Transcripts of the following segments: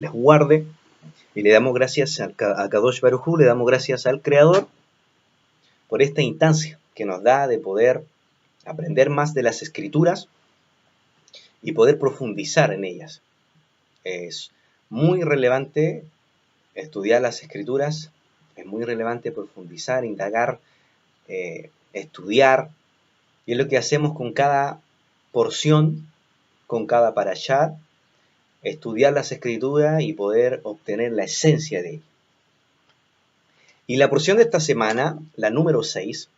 les guarde. Y le damos gracias a Kadosh Baruj Hu, le damos gracias al Creador por esta instancia que nos da de poder aprender más de las Escrituras y poder profundizar en ellas. Es muy relevante estudiar las Escrituras, es muy relevante profundizar, indagar, estudiar, y es lo que hacemos con cada porción, con cada parashá, estudiar las Escrituras y poder obtener la esencia de ellas. Y la porción de esta semana, la número 6,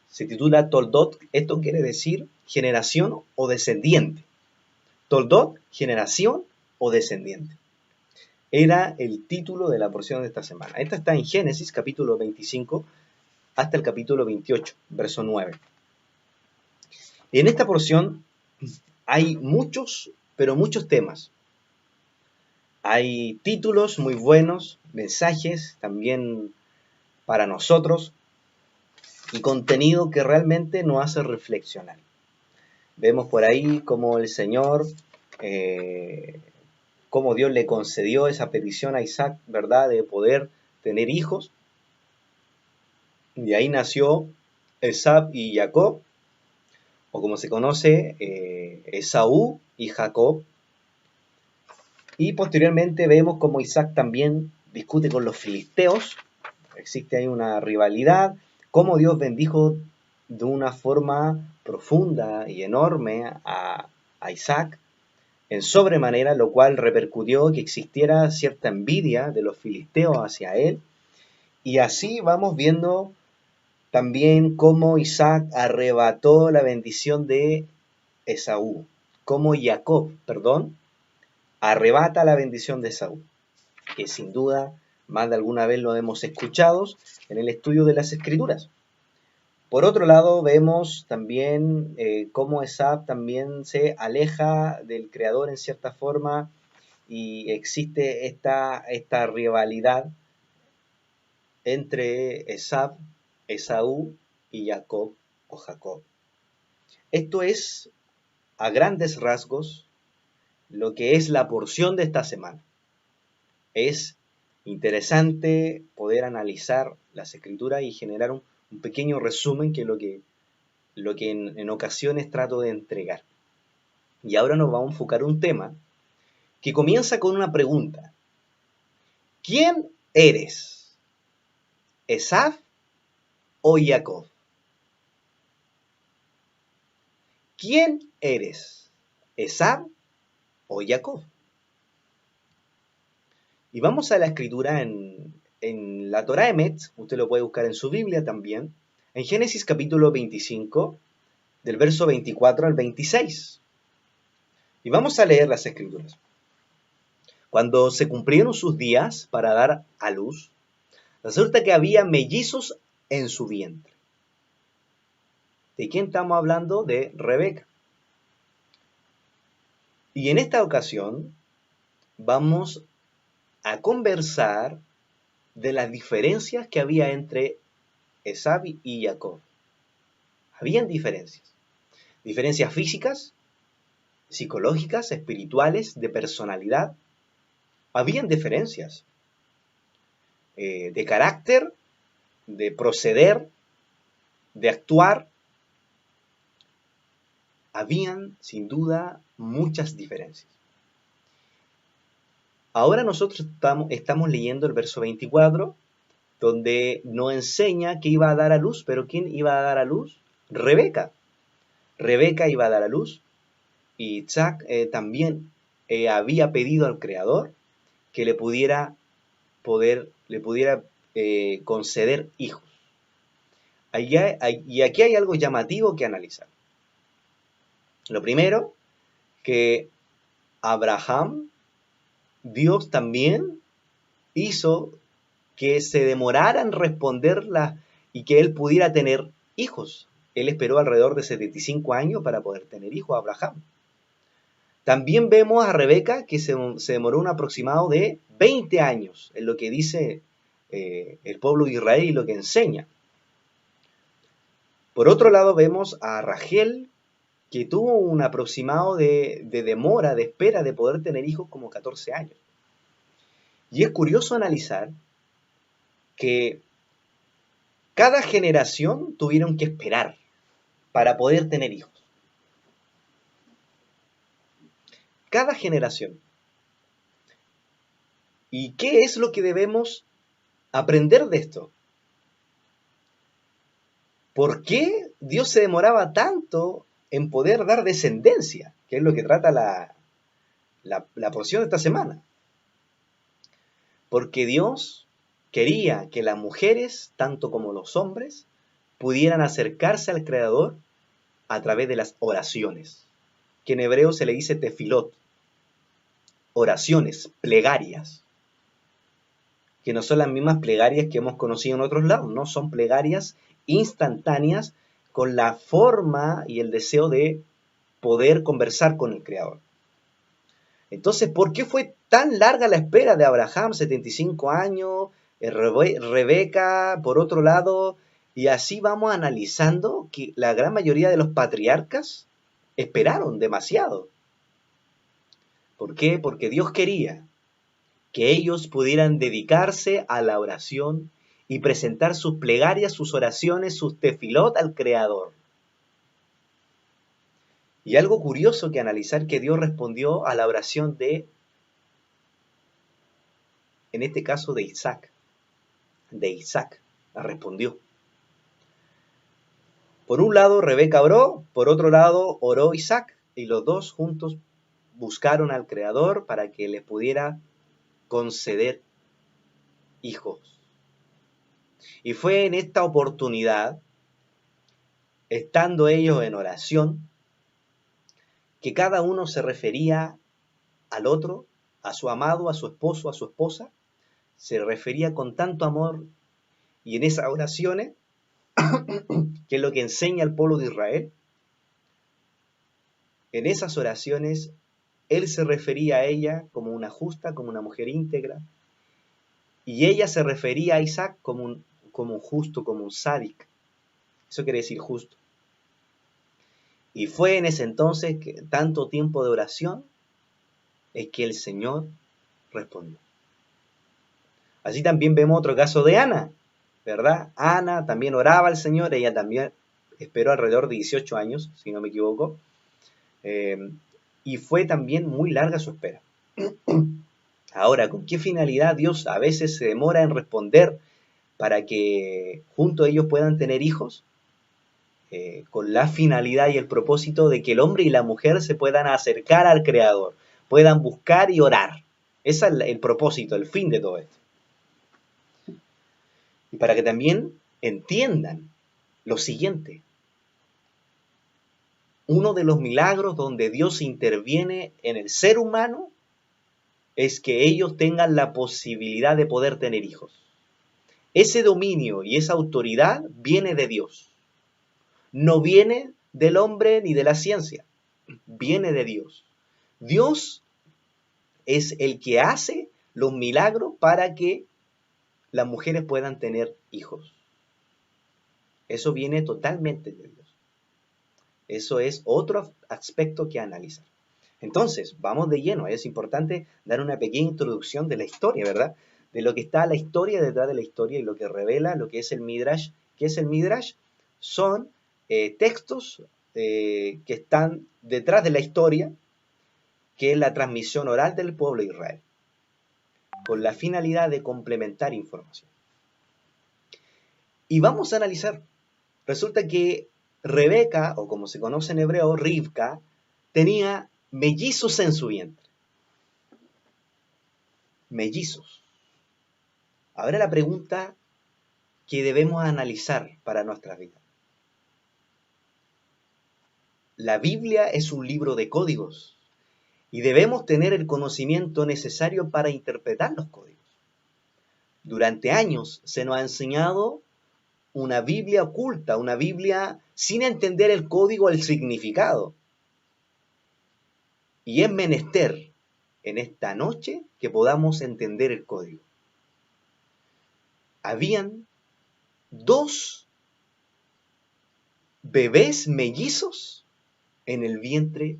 se titula Toldot. Esto quiere decir generación o descendiente. Toldot, generación o descendiente. Era el título de la porción de esta semana. Esta está en Génesis, capítulo 25, hasta el capítulo 28, verso 9. Y en esta porción hay muchos, pero muchos temas. Hay títulos muy buenos, mensajes también para nosotros y contenido que realmente nos hace reflexionar. Vemos por ahí cómo el Señor, cómo Dios le concedió esa petición a Isaac, ¿verdad?, de poder tener hijos. De ahí nació Esaú y Jacob, o como se conoce, Esaú y Jacob. Y posteriormente vemos cómo Isaac también discute con los filisteos. Existe ahí una rivalidad, cómo Dios bendijo de una forma profunda y enorme a Isaac en sobremanera, lo cual repercutió que existiera cierta envidia de los filisteos hacia él. Y así vamos viendo también cómo Isaac arrebató la bendición de Esaú, cómo Jacob, arrebata la bendición de Esaú, que sin duda más de alguna vez lo hemos escuchado en el estudio de las Escrituras. Por otro lado, vemos también cómo Esaú también se aleja del Creador en cierta forma y existe esta rivalidad entre Esaú y Jacob o Jacob. Esto es, a grandes rasgos, lo que es la porción de esta semana. Es interesante poder analizar las Escrituras y generar un pequeño resumen, que es lo que en ocasiones trato de entregar. Y ahora nos vamos a enfocar un tema que comienza con una pregunta. ¿Quién eres? ¿Esaú o Jacob? ¿Quién eres? ¿Esaú o Jacob? Y vamos a la escritura en la Torá Emet, usted lo puede buscar en su Biblia también, en Génesis capítulo 25, del verso 24 al 26. Y vamos a leer las escrituras. Cuando se cumplieron sus días para dar a luz, resulta que había mellizos en su vientre. ¿De quién estamos hablando? De Rebeca. Y en esta ocasión vamos a conversar de las diferencias que había entre Esaú y Jacob. Habían diferencias. Diferencias físicas, psicológicas, espirituales, de personalidad. Habían diferencias de carácter, de proceder, de actuar. Habían, sin duda, muchas diferencias. Ahora nosotros estamos leyendo el verso 24, donde nos enseña que iba a dar a luz, pero ¿quién iba a dar a luz? Rebeca. Rebeca iba a dar a luz, y Isaac también había pedido al Creador que le pudiera conceder hijos. Y aquí hay algo llamativo que analizar. Lo primero, que Abraham, Dios también hizo que se demorara en responderla y que él pudiera tener hijos. Él esperó alrededor de 75 años para poder tener hijos, Abraham. También vemos a Rebeca que se demoró un aproximado de 20 años, en lo que dice el pueblo de Israel y lo que enseña. Por otro lado vemos a Rachel, que tuvo un aproximado de demora, de espera de poder tener hijos como 14 años. Y es curioso analizar que cada generación tuvieron que esperar para poder tener hijos. Cada generación. ¿Y qué es lo que debemos aprender de esto? ¿Por qué Dios se demoraba tanto en poder dar descendencia? Que es lo que trata la porción de esta semana. Porque Dios quería que las mujeres, tanto como los hombres, pudieran acercarse al Creador a través de las oraciones, que en hebreo se le dice tefilot, oraciones, plegarias, que no son las mismas plegarias que hemos conocido en otros lados, no son plegarias instantáneas con la forma y el deseo de poder conversar con el Creador. Entonces, ¿por qué fue tan larga la espera de Abraham, 75 años, Rebeca, por otro lado? Y así vamos analizando que la gran mayoría de los patriarcas esperaron demasiado. ¿Por qué? Porque Dios quería que ellos pudieran dedicarse a la oración y presentar sus plegarias, sus oraciones, sus tefilot al Creador. Y algo curioso que analizar que Dios respondió a la oración de, en este caso, de Isaac. La respondió. Por un lado Rebeca oró, por otro lado oró Isaac, y los dos juntos buscaron al Creador para que les pudiera conceder hijos. Y fue en esta oportunidad, estando ellos en oración, que cada uno se refería al otro, a su amado, a su esposo, a su esposa, se refería con tanto amor, y en esas oraciones, que es lo que enseña el pueblo de Israel, en esas oraciones él se refería a ella como una justa, como una mujer íntegra, y ella se refería a Isaac como un justo, como un sádic. Eso quiere decir justo. Y fue en ese entonces, que tanto tiempo de oración, es que el Señor respondió. Así también vemos otro caso de Ana, ¿verdad? Ana también oraba al Señor, ella también esperó alrededor de 18 años, si no me equivoco, y fue también muy larga su espera. Ahora, ¿con qué finalidad Dios a veces se demora en responder para que junto a ellos puedan tener hijos? Con la finalidad y el propósito de que el hombre y la mujer se puedan acercar al Creador, puedan buscar y orar. Ese es el propósito, el fin de todo esto. Y para que también entiendan lo siguiente. Uno de los milagros donde Dios interviene en el ser humano es que ellos tengan la posibilidad de poder tener hijos. Ese dominio y esa autoridad viene de Dios. No viene del hombre ni de la ciencia. Viene de Dios. Dios es el que hace los milagros para que las mujeres puedan tener hijos. Eso viene totalmente de Dios. Eso es otro aspecto que analizar. Entonces, vamos de lleno. Es importante dar una pequeña introducción de la historia, ¿verdad? De lo que está la historia detrás de la historia y lo que revela lo que es el Midrash. ¿Qué es el Midrash? Son textos que están detrás de la historia, que es la transmisión oral del pueblo de Israel, con la finalidad de complementar información. Y vamos a analizar. Resulta que Rebeca, o como se conoce en hebreo, Rivka, tenía mellizos en su vientre. Mellizos. Ahora la pregunta que debemos analizar para nuestra vida. La Biblia es un libro de códigos y debemos tener el conocimiento necesario para interpretar los códigos. Durante años se nos ha enseñado una Biblia oculta, una Biblia sin entender el código, el significado. Y es menester en esta noche que podamos entender el código. Habían 2 bebés mellizos en el vientre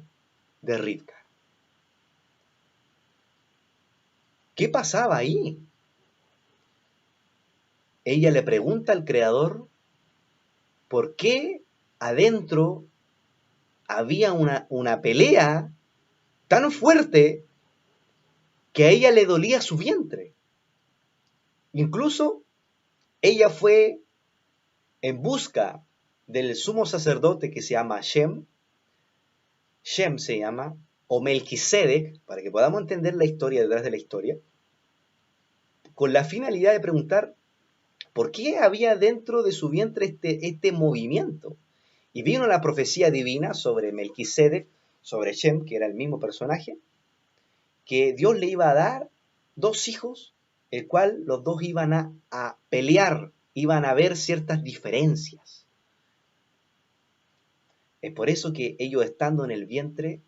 de Rivka. ¿Qué pasaba ahí? Ella le pregunta al Creador por qué adentro había una pelea tan fuerte que a ella le dolía su vientre. Incluso ella fue en busca del sumo sacerdote que se llama Shem se llama, o Melquisedec, para que podamos entender la historia detrás de la historia, con la finalidad de preguntar por qué había dentro de su vientre este movimiento. Y vino la profecía divina sobre Melquisedec, sobre Shem, que era el mismo personaje, que Dios le iba a dar dos hijos, el cual los dos iban a pelear, iban a haber ciertas diferencias. Es por eso que ellos estando en el vientre,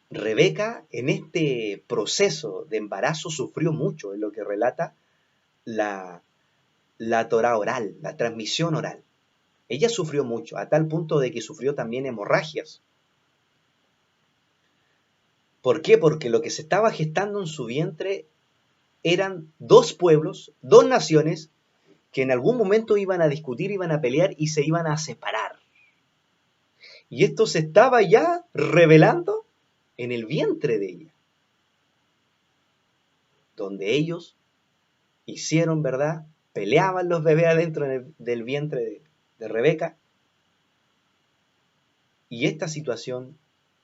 Rebeca en este proceso de embarazo sufrió mucho, en lo que relata la Torá oral, la transmisión oral. Ella sufrió mucho, a tal punto de que sufrió también hemorragias. ¿Por qué? Porque lo que se estaba gestando en su vientre eran dos pueblos, dos naciones, que en algún momento iban a discutir, iban a pelear y se iban a separar. Y esto se estaba ya revelando en el vientre de ella, donde ellos hicieron, ¿verdad? Peleaban los bebés adentro del vientre de Rebeca. Y esta situación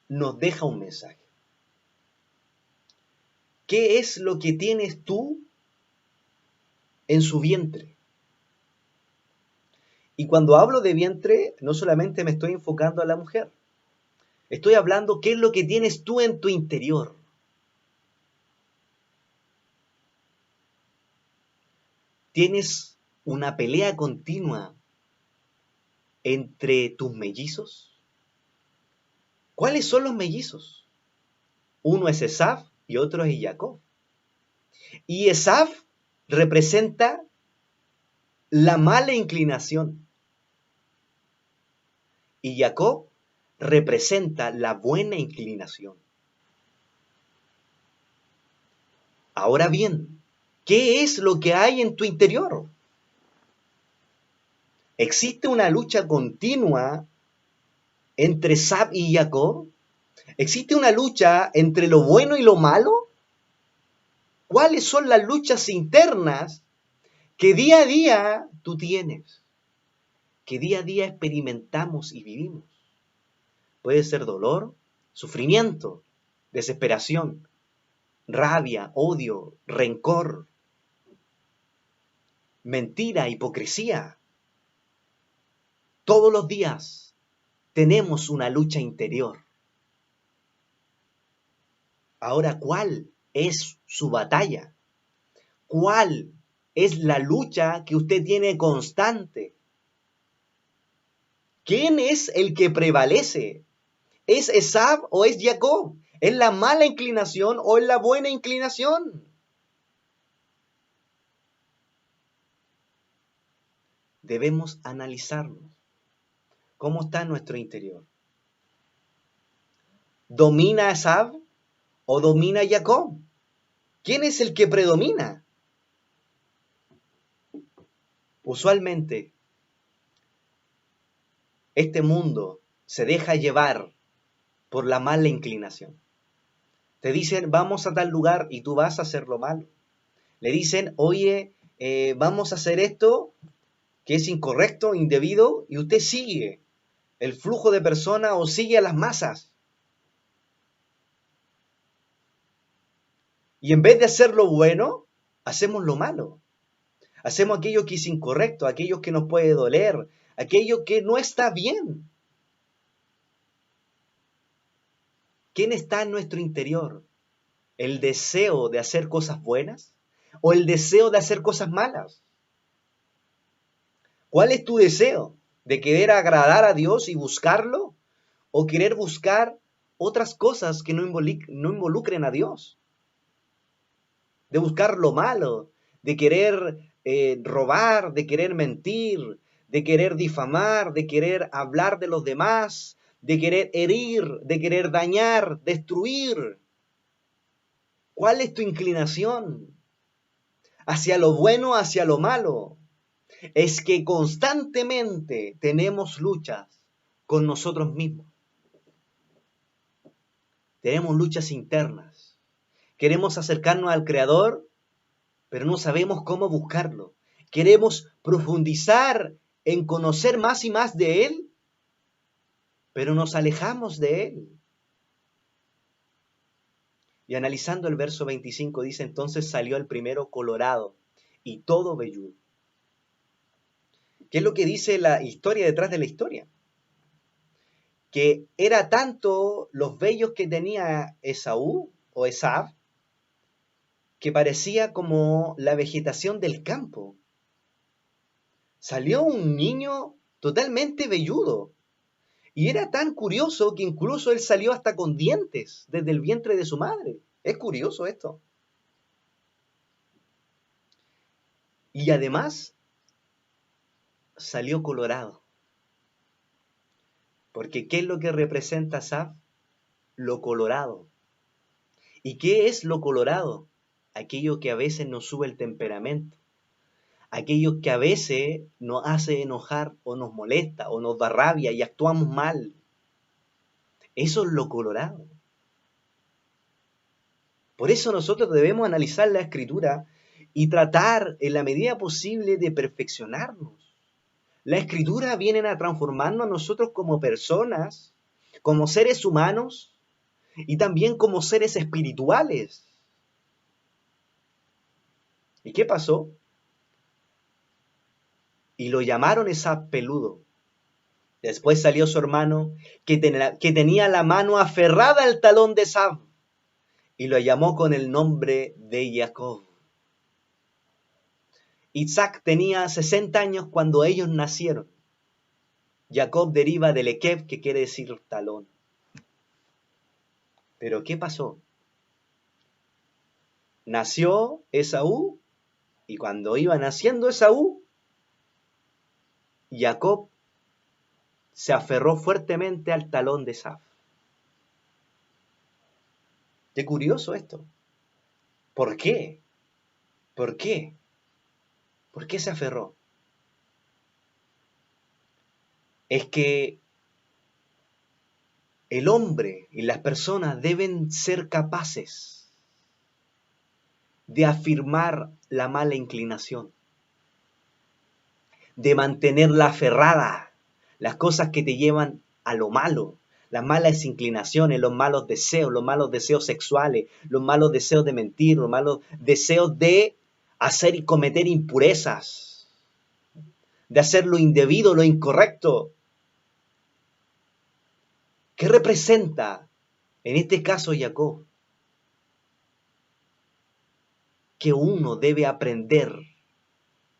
nos deja un mensaje. ¿Qué es lo que tienes tú en su vientre? Y cuando hablo de vientre, no solamente me estoy enfocando a la mujer. Estoy hablando qué es lo que tienes tú en tu interior. ¿Tienes una pelea continua entre tus mellizos? ¿Cuáles son los mellizos? Uno es Esaf y otro es Jacob. Y Esaf representa la mala inclinación. Y Jacob representa la buena inclinación. Ahora bien, ¿qué es lo que hay en tu interior? ¿Existe una lucha continua entre Esaf y Jacob? ¿Existe una lucha entre lo bueno y lo malo? ¿Cuáles son las luchas internas que día a día tú tienes? Que día a día experimentamos y vivimos. Puede ser dolor, sufrimiento, desesperación, rabia, odio, rencor, mentira, hipocresía. Todos los días tenemos una lucha interior. Ahora, ¿cuál es su batalla? ¿Cuál es la lucha que usted tiene constante? ¿Quién es el que prevalece? ¿Es Esaf o es Jacob? ¿Es la mala inclinación o es la buena inclinación? Debemos analizarnos. ¿Cómo está nuestro interior? ¿Domina Esaf o domina Jacob? ¿Quién es el que predomina? Usualmente, este mundo se deja llevar por la mala inclinación. Te dicen, vamos a tal lugar y tú vas a hacer lo malo. Le dicen, oye, vamos a hacer esto que es incorrecto, indebido, y usted sigue el flujo de personas o sigue a las masas. Y en vez de hacer lo bueno, hacemos lo malo. Hacemos aquello que es incorrecto, aquello que nos puede doler, aquello que no está bien. ¿Quién está en nuestro interior? ¿El deseo de hacer cosas buenas o el deseo de hacer cosas malas? ¿Cuál es tu deseo? ¿De querer agradar a Dios y buscarlo? ¿O querer buscar otras cosas que no involucren a Dios? De buscar lo malo, de querer robar, de querer mentir, de querer difamar, de querer hablar de los demás, de querer herir, de querer dañar, destruir. ¿Cuál es tu inclinación? ¿Hacia lo bueno, hacia lo malo? Es que constantemente tenemos luchas con nosotros mismos. Tenemos luchas internas. Queremos acercarnos al Creador, pero no sabemos cómo buscarlo. Queremos profundizar en conocer más y más de Él, pero nos alejamos de Él. Y analizando el verso 25 dice, entonces salió el primero colorado y todo velludo. ¿Qué es lo que dice la historia detrás de la historia? Que era tanto los vellos que tenía Esaú o Esav, que parecía como la vegetación del campo. Salió un niño totalmente velludo. Y era tan curioso que incluso él salió hasta con dientes desde el vientre de su madre. Es curioso esto. Y además salió colorado. Porque ¿qué es lo que representa Saf? Lo colorado. ¿Y qué es lo colorado? Aquello que a veces nos sube el temperamento. Aquello que a veces nos hace enojar o nos molesta o nos da rabia y actuamos mal. Eso es lo colorado. Por eso nosotros debemos analizar la Escritura y tratar en la medida posible de perfeccionarnos. La Escritura viene a transformarnos a nosotros como personas, como seres humanos y también como seres espirituales. ¿Y qué pasó? Y lo llamaron Esab peludo. Después salió su hermano que tenía la mano aferrada al talón de Esab y lo llamó con el nombre de Jacob. Isaac tenía 60 años cuando ellos nacieron. Jacob deriva del Ekev, que quiere decir talón. Pero ¿qué pasó? Nació Esaú y cuando iba naciendo Esaú, Jacob se aferró fuertemente al talón de Esaf. Qué curioso esto. ¿Por qué? ¿Por qué? ¿Por qué se aferró? Es que el hombre y las personas deben ser capaces de afirmar la mala inclinación, de mantenerla aferrada, las cosas que te llevan a lo malo, las malas inclinaciones, los malos deseos sexuales, los malos deseos de mentir, los malos deseos de hacer y cometer impurezas, de hacer lo indebido, lo incorrecto. ¿Qué representa en este caso Jacob? Que uno debe aprender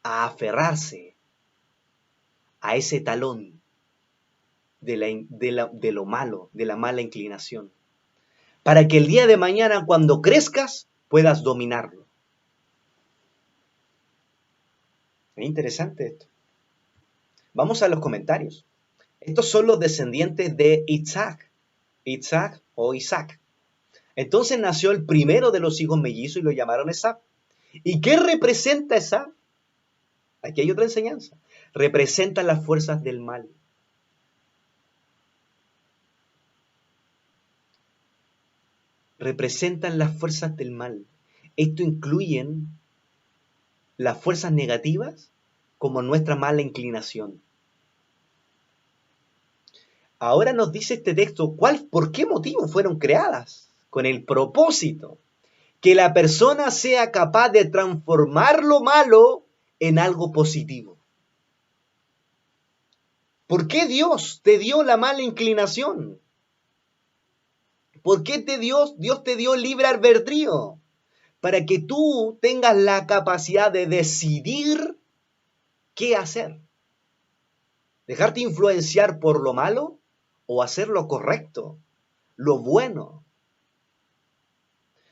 a aferrarse a ese talón de lo malo, de la mala inclinación, para que el día de mañana, cuando crezcas, puedas dominarlo. Es interesante esto. Vamos a los comentarios. Estos son los descendientes de Isaac o Isaac. Entonces nació el primero de los hijos mellizos y lo llamaron Esab. ¿Y qué representa Esab? Aquí hay otra enseñanza. Representa las fuerzas del mal. Representan las fuerzas del mal. Esto incluyen las fuerzas negativas como nuestra mala inclinación. Ahora nos dice este texto por qué motivo fueron creadas. Con el propósito que la persona sea capaz de transformar lo malo en algo positivo. ¿Por qué Dios te dio la mala inclinación? ¿Por qué Dios te dio libre albedrío? Para que tú tengas la capacidad de decidir qué hacer. ¿Dejarte influenciar por lo malo o hacer lo correcto, lo bueno?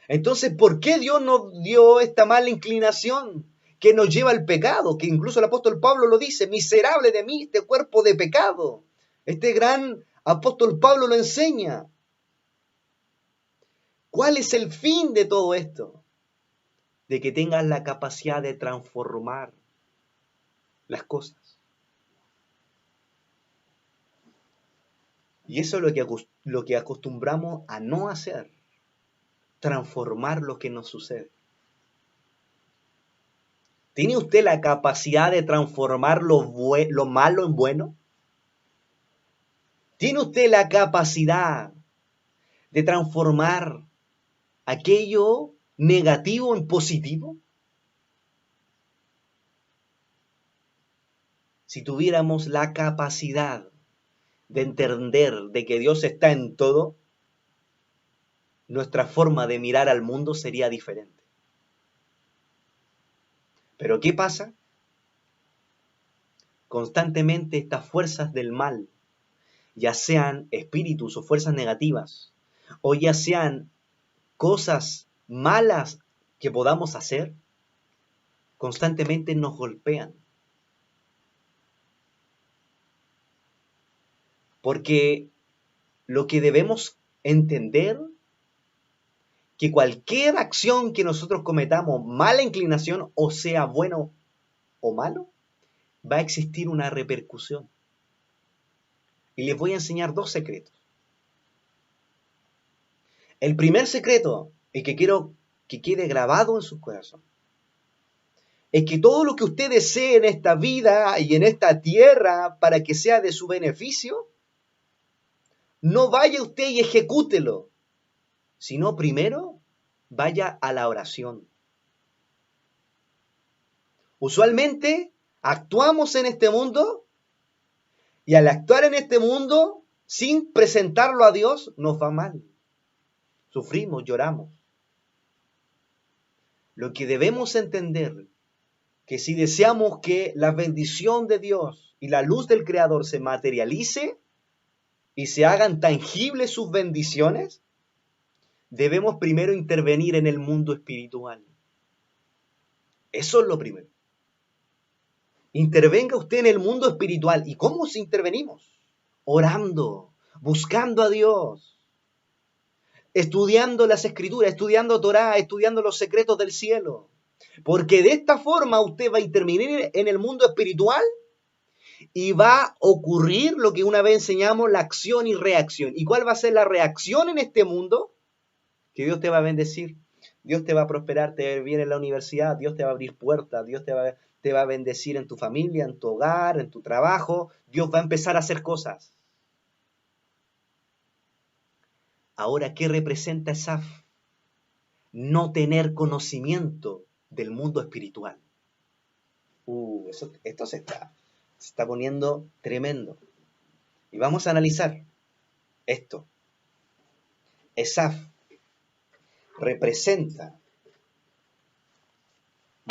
Entonces, ¿por qué Dios nos dio esta mala inclinación que nos lleva al pecado? Que incluso el apóstol Pablo lo dice, miserable de mí, este cuerpo de pecado. Este gran apóstol Pablo lo enseña. ¿Cuál es el fin de todo esto? De que tengas la capacidad de transformar las cosas. Y eso es lo que acostumbramos a no hacer. Transformar lo que nos sucede. ¿Tiene usted la capacidad de transformar lo malo en bueno? ¿Tiene usted la capacidad de transformar aquello negativo en positivo? Si tuviéramos la capacidad de entender de que Dios está en todo, nuestra forma de mirar al mundo sería diferente. Pero ¿qué pasa? Constantemente estas fuerzas del mal, ya sean espíritus o fuerzas negativas, o ya sean cosas malas que podamos hacer, constantemente nos golpean. Porque lo que debemos entender, que cualquier acción que nosotros cometamos, mala inclinación, o sea bueno o malo, va a existir una repercusión. Y les voy a enseñar 2 secretos. El primer secreto, y que quiero que quede grabado en su corazón, es que todo lo que usted desee en esta vida y en esta tierra para que sea de su beneficio, no vaya usted y ejecútelo, sino primero vaya a la oración. Usualmente actuamos en este mundo y al actuar en este mundo sin presentarlo a Dios nos va mal. Sufrimos, lloramos. Lo que debemos entender que si deseamos que la bendición de Dios y la luz del Creador se materialice y se hagan tangibles sus bendiciones, debemos primero intervenir en el mundo espiritual. Eso es lo primero. Intervenga usted en el mundo espiritual. ¿Y cómo se intervenimos? Orando, buscando a Dios, estudiando las Escrituras, estudiando Torá, estudiando los secretos del cielo. Porque de esta forma usted va a intervenir en el mundo espiritual y va a ocurrir lo que una vez enseñamos, la acción y reacción. ¿Y cuál va a ser la reacción en este mundo? Que Dios te va a bendecir, Dios te va a prosperar, te va a ir bien en la universidad, Dios te va a abrir puertas, Dios te va a bendecir en tu familia, en tu hogar, en tu trabajo. Dios va a empezar a hacer cosas. Ahora, ¿qué representa Esaf? No tener conocimiento del mundo espiritual. Esto se está poniendo tremendo. Y vamos a analizar esto. Esaf representa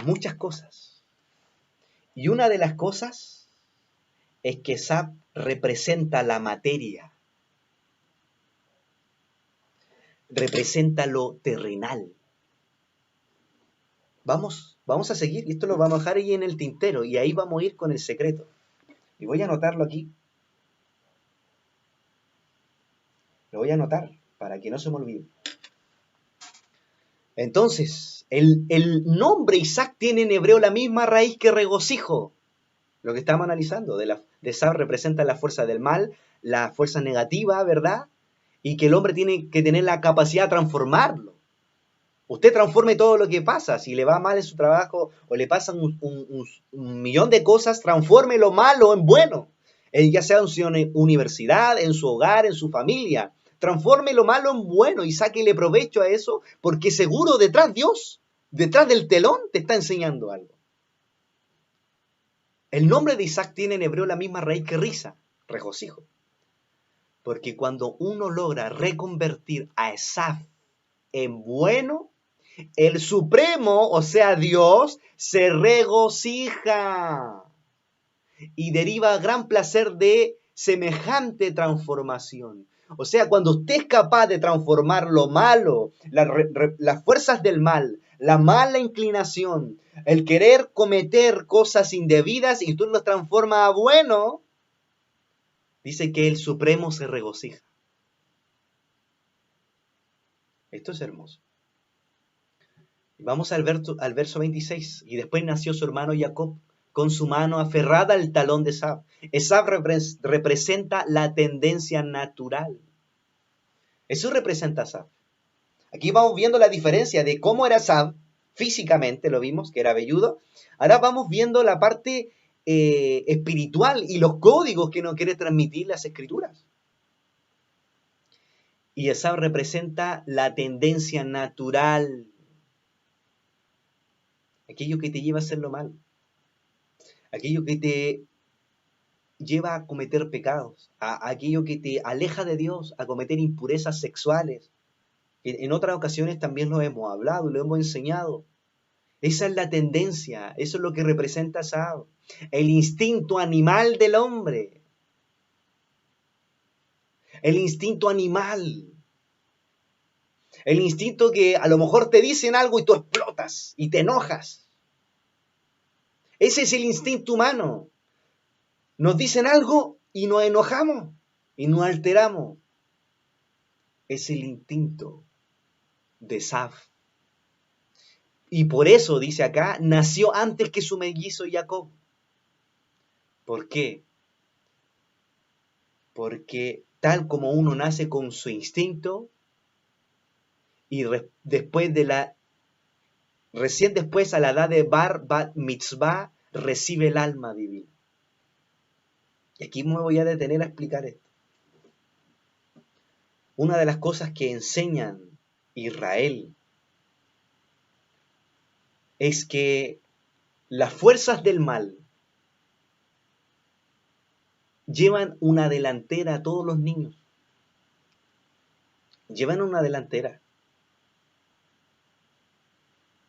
muchas cosas. Y una de las cosas es que Esaf representa la materia. Representa lo terrenal. Vamos a seguir, y esto lo vamos a dejar ahí en el tintero, y ahí vamos a ir con el secreto. Y voy a anotarlo aquí. Lo voy a anotar para que no se me olvide. Entonces, el nombre Isaac tiene en hebreo la misma raíz que regocijo. Lo que estamos analizando, de Esaf representa la fuerza del mal, la fuerza negativa, ¿verdad? Y que el hombre tiene que tener la capacidad de transformarlo. Usted transforme todo lo que pasa. Si le va mal en su trabajo o le pasan un millón de cosas, transforme lo malo en bueno. Ya sea en su universidad, en su hogar, en su familia. Transforme lo malo en bueno y sáquele provecho a eso, porque seguro detrás Dios, detrás del telón, te está enseñando algo. El nombre de Isaac tiene en hebreo la misma raíz que risa, regocijo. Porque cuando uno logra reconvertir a Esaf en bueno, el Supremo, o sea Dios, se regocija y deriva gran placer de semejante transformación. O sea, cuando usted es capaz de transformar lo malo, las fuerzas del mal, la mala inclinación, el querer cometer cosas indebidas y tú lo transformas a bueno, dice que el Supremo se regocija. Esto es hermoso. Vamos al verso 26. Y después nació su hermano Jacob con su mano aferrada al talón de Esab. Esab representa la tendencia natural. Eso representa a Esab. Aquí vamos viendo la diferencia de cómo era Esab físicamente, lo vimos, que era velludo. Ahora vamos viendo la parte espiritual y los códigos que nos quiere transmitir las escrituras. Y Esab representa la tendencia natural, aquello que te lleva a hacer lo malo, aquello que te lleva a cometer pecados, a aquello que te aleja de Dios, a cometer impurezas sexuales. En otras ocasiones también lo hemos hablado, lo hemos enseñado. Esa es la tendencia, eso es lo que representa Esab, el instinto animal del hombre, el instinto animal, el instinto que a lo mejor te dicen algo y tú explotas y te enojas. Ese es el instinto humano. Nos dicen algo y nos enojamos y nos alteramos. Es el instinto de Esab. Y por eso, dice acá, nació antes que su mellizo Jacob. ¿Por qué? Porque tal como uno nace con su instinto, y recién después a la edad de bat mitzvah, recibe el alma divina. Y aquí me voy a detener a explicar esto. Una de las cosas que enseñan Israel es que las fuerzas del mal llevan una delantera a todos los niños. Llevan una delantera.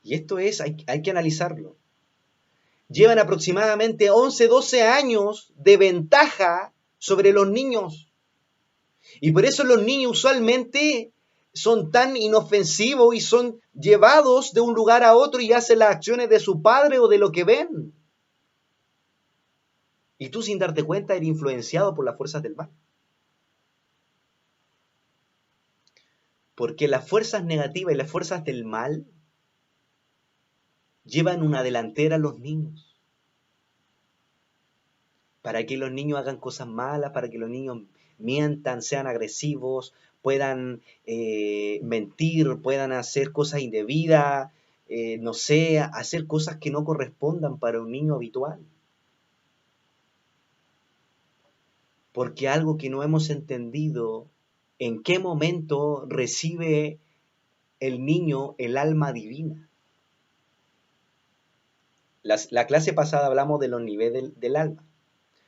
Y esto hay que analizarlo. Llevan aproximadamente 11, 12 años de ventaja sobre los niños. Y por eso los niños usualmente son tan inofensivos y son llevados de un lugar a otro y hacen las acciones de su padre o de lo que ven. Y tú sin darte cuenta eres influenciado por las fuerzas del mal. Porque las fuerzas negativas y las fuerzas del mal llevan una delantera a los niños. Para que los niños hagan cosas malas, para que los niños mientan, sean agresivos, puedan mentir, puedan hacer cosas indebidas, no sé, hacer cosas que no correspondan para un niño habitual. Porque algo que no hemos entendido, en qué momento recibe el niño el alma divina. La clase pasada hablamos de los niveles del alma.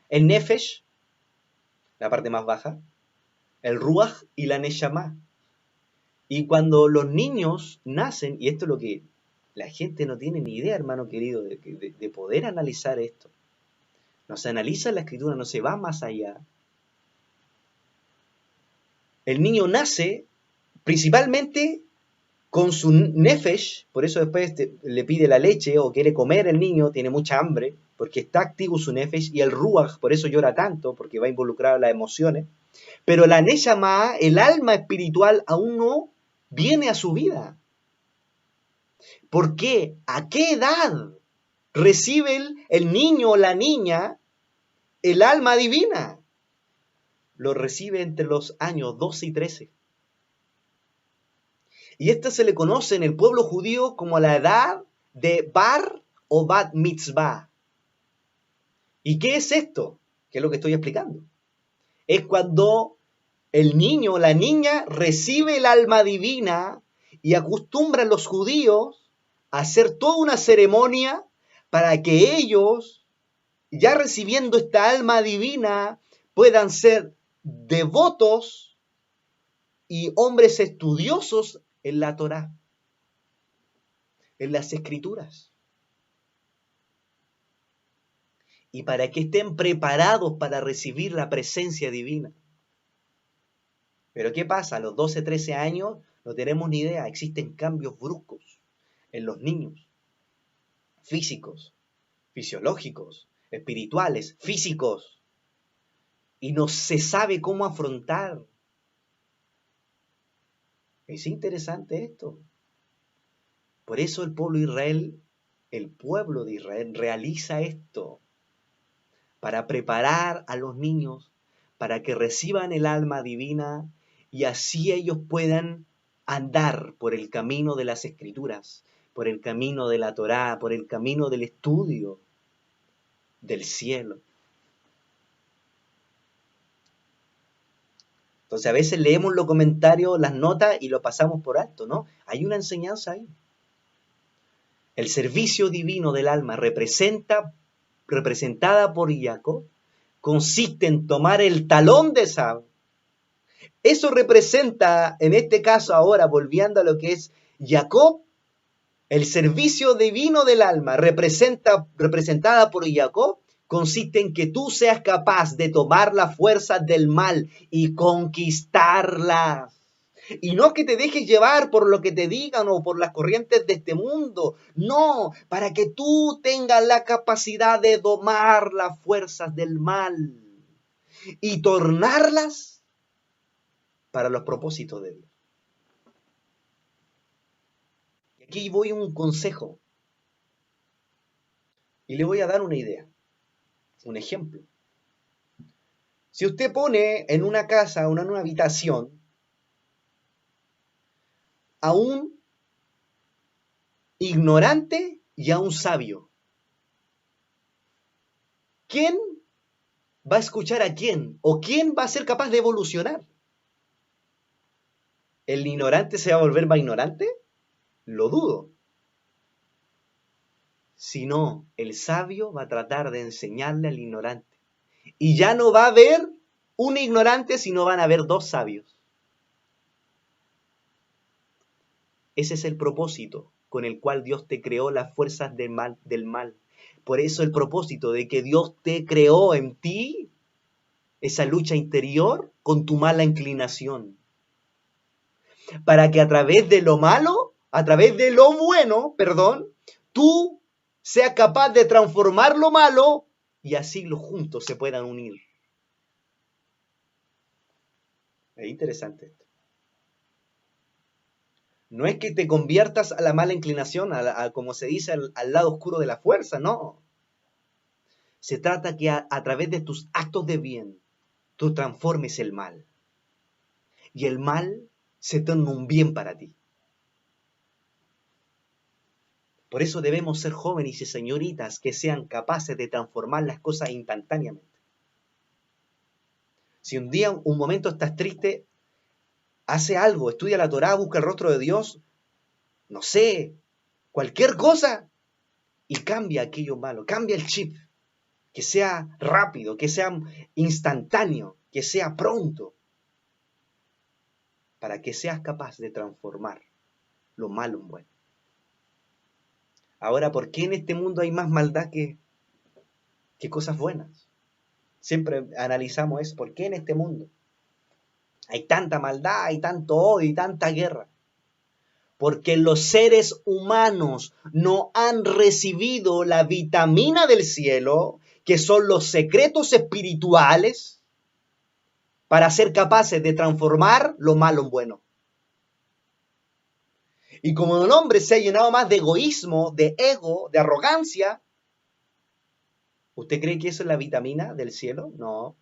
El Nefesh, la parte más baja, el Ruach y la Neshama. Y cuando los niños nacen, y esto es lo que la gente no tiene ni idea, hermano querido, de poder analizar esto. No se analiza la escritura, no se va más allá. El niño nace principalmente con su nefesh, por eso después le pide la leche o quiere comer el niño, tiene mucha hambre, porque está activo su nefesh, y el ruach, por eso llora tanto, porque va a involucrar las emociones. Pero la neshama, el alma espiritual, aún no viene a su vida. ¿Por qué? ¿A qué edad recibe el niño o la niña el alma divina? Lo recibe entre los años 12 y 13. Y esta se le conoce en el pueblo judío como la edad de bar o bat mitzvah. ¿Y qué es esto? ¿Qué es lo que estoy explicando? Es cuando el niño o la niña recibe el alma divina y acostumbran los judíos a hacer toda una ceremonia para que ellos, ya recibiendo esta alma divina, puedan ser devotos y hombres estudiosos en la Torá, en las escrituras. Y para que estén preparados para recibir la presencia divina. Pero ¿qué pasa? A los 12, 13 años no tenemos ni idea. Existen cambios bruscos en los niños. Físicos, fisiológicos, espirituales, físicos. Y no se sabe cómo afrontar Es interesante esto. Por eso el pueblo de Israel realiza esto, para preparar a los niños, para que reciban el alma divina y así ellos puedan andar por el camino de las Escrituras, por el camino de la Torá, por el camino del estudio del cielo. Entonces a veces leemos los comentarios, las notas y lo pasamos por alto, ¿no? Hay una enseñanza ahí. El servicio divino del alma representada por Jacob consiste en tomar el talón de Esau. Eso representa, en este caso ahora, volviendo a lo que es Jacob, el servicio divino del alma representada por Jacob, consiste en que tú seas capaz de tomar las fuerzas del mal y conquistarlas. Y no que te dejes llevar por lo que te digan o por las corrientes de este mundo. No, para que tú tengas la capacidad de domar las fuerzas del mal y tornarlas para los propósitos de Dios. Y aquí voy a un consejo. Y le voy a dar una idea, un ejemplo. Si usted pone en una casa o en una habitación a un ignorante y a un sabio, ¿quién va a escuchar a quién? ¿O quién va a ser capaz de evolucionar? ¿El ignorante se va a volver más ignorante? Lo dudo. Si no, el sabio va a tratar de enseñarle al ignorante. Y ya no va a haber un ignorante, sino van a haber dos sabios. Ese es el propósito con el cual Dios te creó las fuerzas del mal. Por eso el propósito de que Dios te creó en ti, esa lucha interior con tu mala inclinación. Para que a través de lo malo, a través de lo bueno, tú seas capaz de transformar lo malo y así los juntos se puedan unir. Es interesante esto. No es que te conviertas a la mala inclinación, como se dice, al lado oscuro de la fuerza, no. Se trata que a través de tus actos de bien, tú transformes el mal. Y el mal se torna un bien para ti. Por eso debemos ser jóvenes y señoritas que sean capaces de transformar las cosas instantáneamente. Si un día, un momento estás triste, hace algo, estudia la Torá, busca el rostro de Dios, no sé, cualquier cosa, y cambia aquello malo, cambia el chip, que sea rápido, que sea instantáneo, que sea pronto, para que seas capaz de transformar lo malo en bueno. Ahora, ¿por qué en este mundo hay más maldad que cosas buenas? Siempre analizamos eso, ¿por qué en este mundo hay tanta maldad, hay tanto odio y tanta guerra? Porque los seres humanos no han recibido la vitamina del cielo, que son los secretos espirituales, para ser capaces de transformar lo malo en bueno. Y como el hombre se ha llenado más de egoísmo, de ego, de arrogancia, ¿usted cree que eso es la vitamina del cielo? No.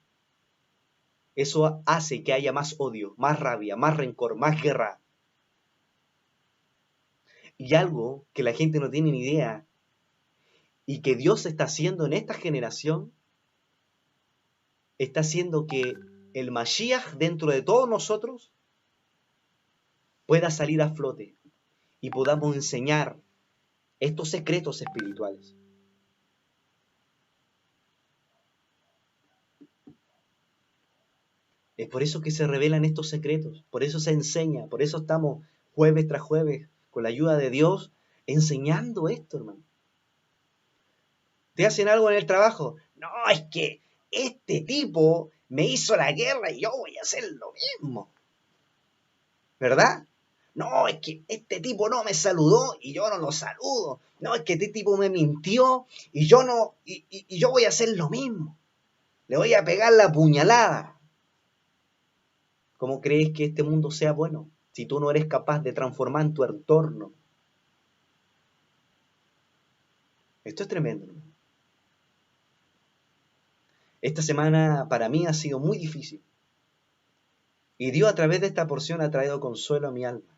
Eso hace que haya más odio, más rabia, más rencor, más guerra. Y algo que la gente no tiene ni idea y que Dios está haciendo en esta generación, está haciendo que el Mashiach dentro de todos nosotros pueda salir a flote y podamos enseñar estos secretos espirituales. Es por eso que se revelan estos secretos, por eso se enseña, por eso estamos jueves tras jueves, con la ayuda de Dios, enseñando esto, hermano. ¿Te hacen algo en el trabajo? No, es que este tipo me hizo la guerra y yo voy a hacer lo mismo. ¿Verdad? No, es que este tipo no me saludó y yo no lo saludo. No, es que este tipo me mintió y yo no, y yo voy a hacer lo mismo. Le voy a pegar la puñalada. ¿Cómo crees que este mundo sea bueno? si tú no eres capaz de transformar tu entorno? Esto es tremendo, ¿no? Esta semana para mí ha sido muy difícil. Y Dios a través de esta porción ha traído consuelo a mi alma.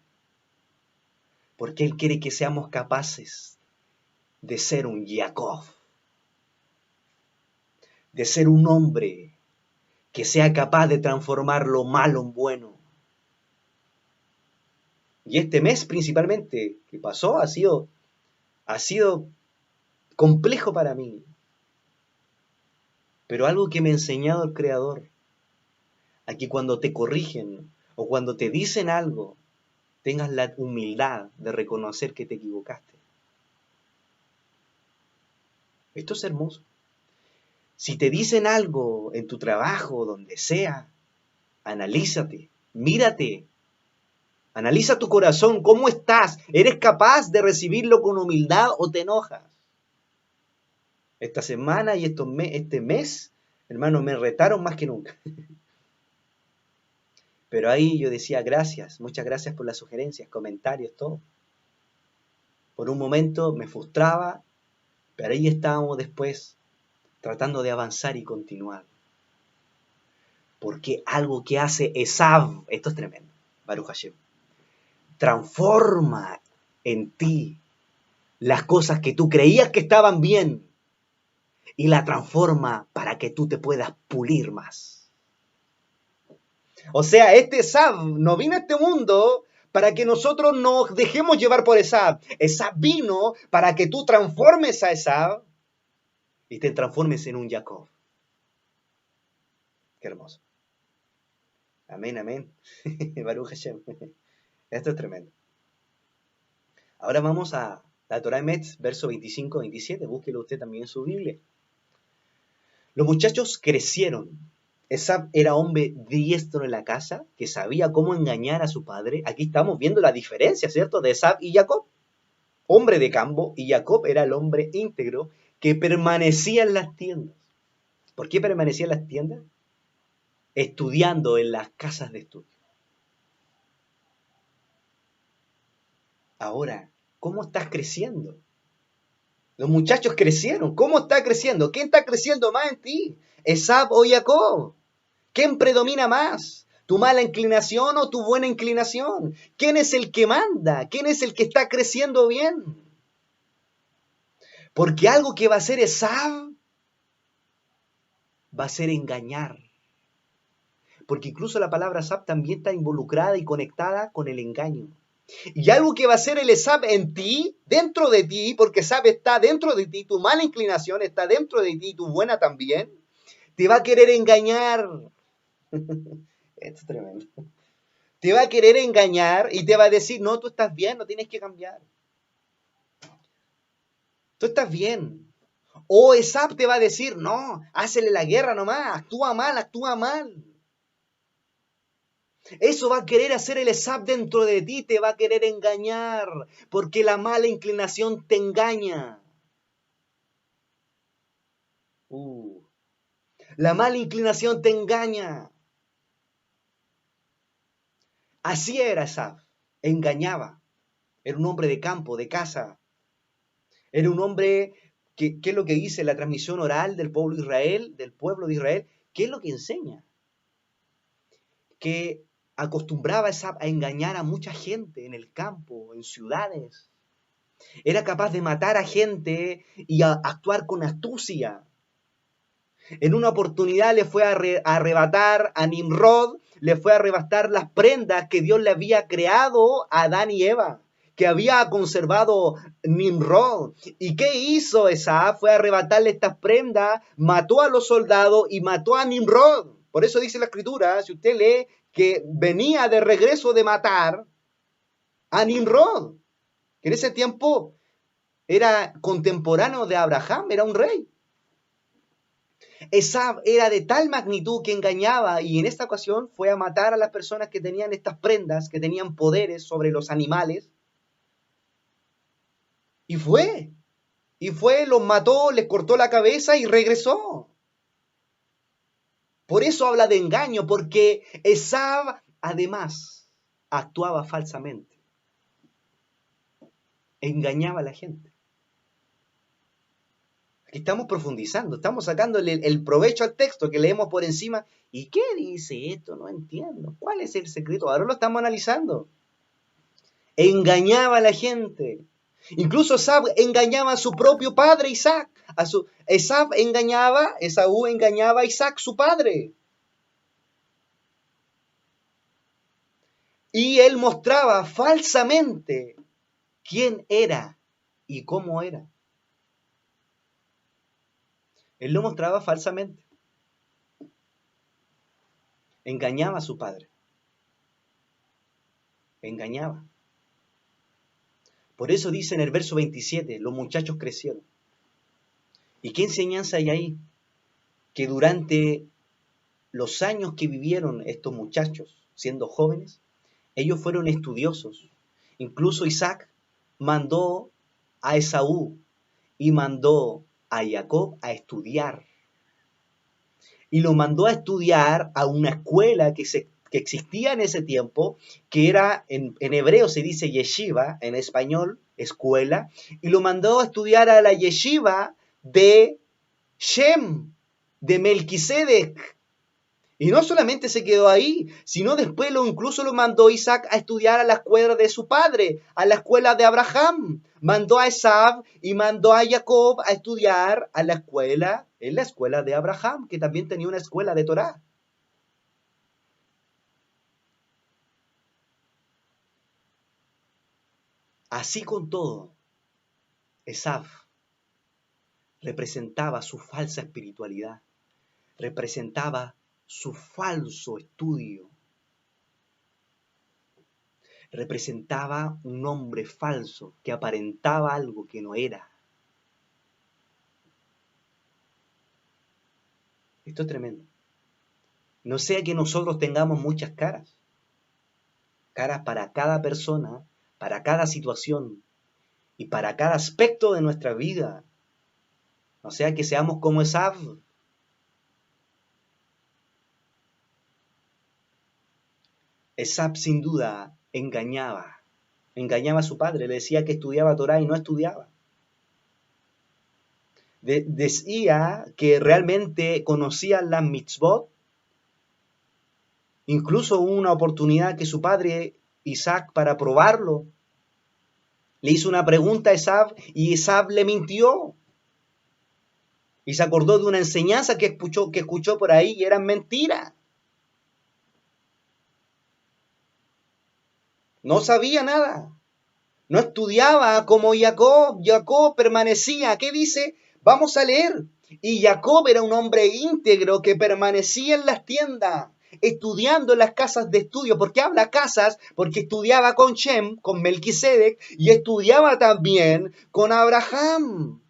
Porque Él quiere que seamos capaces de ser un Jacob. De ser un hombre que sea capaz de transformar lo malo en bueno. Y este mes principalmente que pasó ha sido complejo para mí. Pero algo que me ha enseñado el Creador, a que cuando te corrigen o cuando te dicen algo, tengas la humildad de reconocer que te equivocaste. Esto es hermoso. Si te dicen algo en tu trabajo, donde sea, analízate, mírate, analiza tu corazón, ¿cómo estás? ¿Eres capaz de recibirlo con humildad o te enojas? Esta semana y este mes, hermano, me retaron más que nunca. Pero ahí yo decía gracias, muchas gracias por las sugerencias, comentarios, todo. Por un momento me frustraba, pero ahí estábamos después tratando de avanzar y continuar. Porque algo que hace Esav, esto es tremendo, Baruch Hashem, transforma en ti las cosas que tú creías que estaban bien y la transforma para que tú te puedas pulir más. O sea, este Esav no vino a este mundo para que nosotros nos dejemos llevar por Esav. Esav vino para que tú transformes a Esav y te transformes en un Jacob. Qué hermoso. Amén, amén. Baruch Hashem. Esto es tremendo. Ahora vamos a la Torah Emetz, verso 25-27. Búsquelo usted también en su Biblia. Los muchachos crecieron. Esab era hombre diestro en la casa, que sabía cómo engañar a su padre. Aquí estamos viendo la diferencia, ¿cierto?, de Esab y Jacob. Hombre de campo, y Jacob era el hombre íntegro que permanecía en las tiendas. ¿Por qué permanecía en las tiendas? Estudiando en las casas de estudio. Ahora, ¿cómo estás creciendo? Los muchachos crecieron. ¿Cómo está creciendo? ¿Quién está creciendo más en ti? ¿Esab o Jacob? ¿Quién predomina más? ¿Tu mala inclinación o tu buena inclinación? ¿Quién es el que manda? ¿Quién es el que está creciendo bien? Porque algo que va a hacer Esab va a ser engañar. Porque incluso la palabra Esab también está involucrada y conectada con el engaño. Y algo que va a hacer el Esab en ti, dentro de ti, porque Esab está dentro de ti, tu mala inclinación está dentro de ti, tu buena también, te va a querer engañar. Esto es tremendo. Te va a querer engañar y te va a decir, no, tú estás bien, no tienes que cambiar. Tú estás bien. O Esab te va a decir, no, hácele la guerra nomás, actúa mal, actúa mal. Eso va a querer hacer el Esab dentro de ti, te va a querer engañar, porque la mala inclinación te engaña. La mala inclinación te engaña. Así era Esab, engañaba. Era un hombre de campo, de casa. Era un hombre que, ¿qué es lo que dice la transmisión oral del pueblo de Israel, ¿Qué es lo que enseña? Que acostumbraba a engañar a mucha gente en el campo, en ciudades. Era capaz de matar a gente y actuar con astucia. En una oportunidad le fue a arrebatar a Nimrod, le fue a arrebatar las prendas que Dios le había creado a Adán y Eva, que había conservado Nimrod. ¿Y qué hizo Esab? Fue a arrebatarle estas prendas, mató a los soldados y mató a Nimrod. Por eso dice la Escritura, si usted lee, que venía de regreso de matar a Nimrod, que en ese tiempo era contemporáneo de Abraham, era un rey. Esab era de tal magnitud que engañaba y en esta ocasión fue a matar a las personas que tenían estas prendas, que tenían poderes sobre los animales. Y fue, los mató, les cortó la cabeza y regresó. Por eso habla de engaño, porque Esab, además, actuaba falsamente, engañaba a la gente. Aquí estamos profundizando, estamos sacándole el provecho al texto que leemos por encima. ¿Y qué dice esto? No entiendo. ¿Cuál es el secreto? Ahora lo estamos analizando. Engañaba a la gente. Incluso Esab engañaba a su propio padre Isaac. Esaú engañaba a Isaac, su padre. Y él mostraba falsamente quién era y cómo era. Él lo mostraba falsamente. Engañaba a su padre. Engañaba. Por eso dice en el verso 27, los muchachos crecieron. ¿Y qué enseñanza hay ahí? Que durante los años que vivieron estos muchachos, siendo jóvenes, ellos fueron estudiosos. Incluso Isaac mandó a Esaú y mandó a Jacob a estudiar. Y lo mandó a estudiar a una escuela que existía en ese tiempo, que era, en hebreo se dice yeshiva, en español, escuela, y lo mandó a estudiar a la yeshiva de Shem, de Melquisedec. Y no solamente se quedó ahí, sino después incluso lo mandó Isaac a estudiar a la escuela de su padre, a la escuela de Abraham. Mandó a Esab y mandó a Jacob a estudiar a la escuela, en la escuela de Abraham, que también tenía una escuela de Torá. Así con todo, Esab representaba su falsa espiritualidad, representaba su falso estudio, representaba un hombre falso que aparentaba algo que no era. Esto es tremendo. No sea que nosotros tengamos muchas caras, caras para cada persona, para cada situación y para cada aspecto de nuestra vida. No sea que seamos como Esab. Esab sin duda engañaba a su padre, le decía que estudiaba Torá y no estudiaba. Decía que realmente conocía las mitzvot. Incluso hubo una oportunidad que su padre Isaac, para probarlo, le hizo una pregunta a Esab y Esab le mintió. Y se acordó de una enseñanza que escuchó por ahí y eran mentiras. No sabía nada. No estudiaba como Jacob. Jacob permanecía. ¿Qué dice? Vamos a leer. Y Jacob era un hombre íntegro que permanecía en las tiendas, estudiando en las casas de estudio. ¿Por qué habla casas? Porque estudiaba con Shem, con Melquisedec, y estudiaba también con Abraham.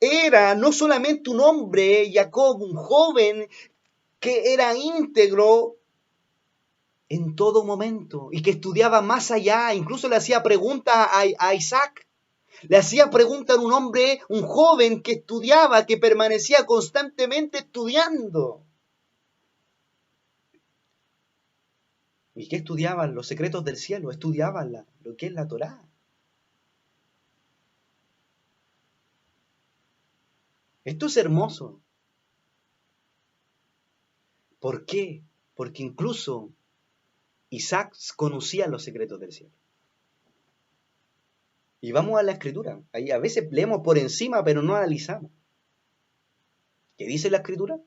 Era no solamente un hombre, Jacob, un joven que era íntegro en todo momento y que estudiaba más allá, incluso le hacía preguntas a Isaac. Le hacía preguntas a un hombre, un joven que estudiaba, que permanecía constantemente estudiando. ¿Y qué estudiaban? Los secretos del cielo, estudiaban lo que es la Torá. Esto es hermoso. ¿Por qué? Porque incluso Isaac conocía los secretos del cielo. Y vamos a la escritura. Ahí a veces leemos por encima, pero no analizamos. ¿Qué dice la escritura?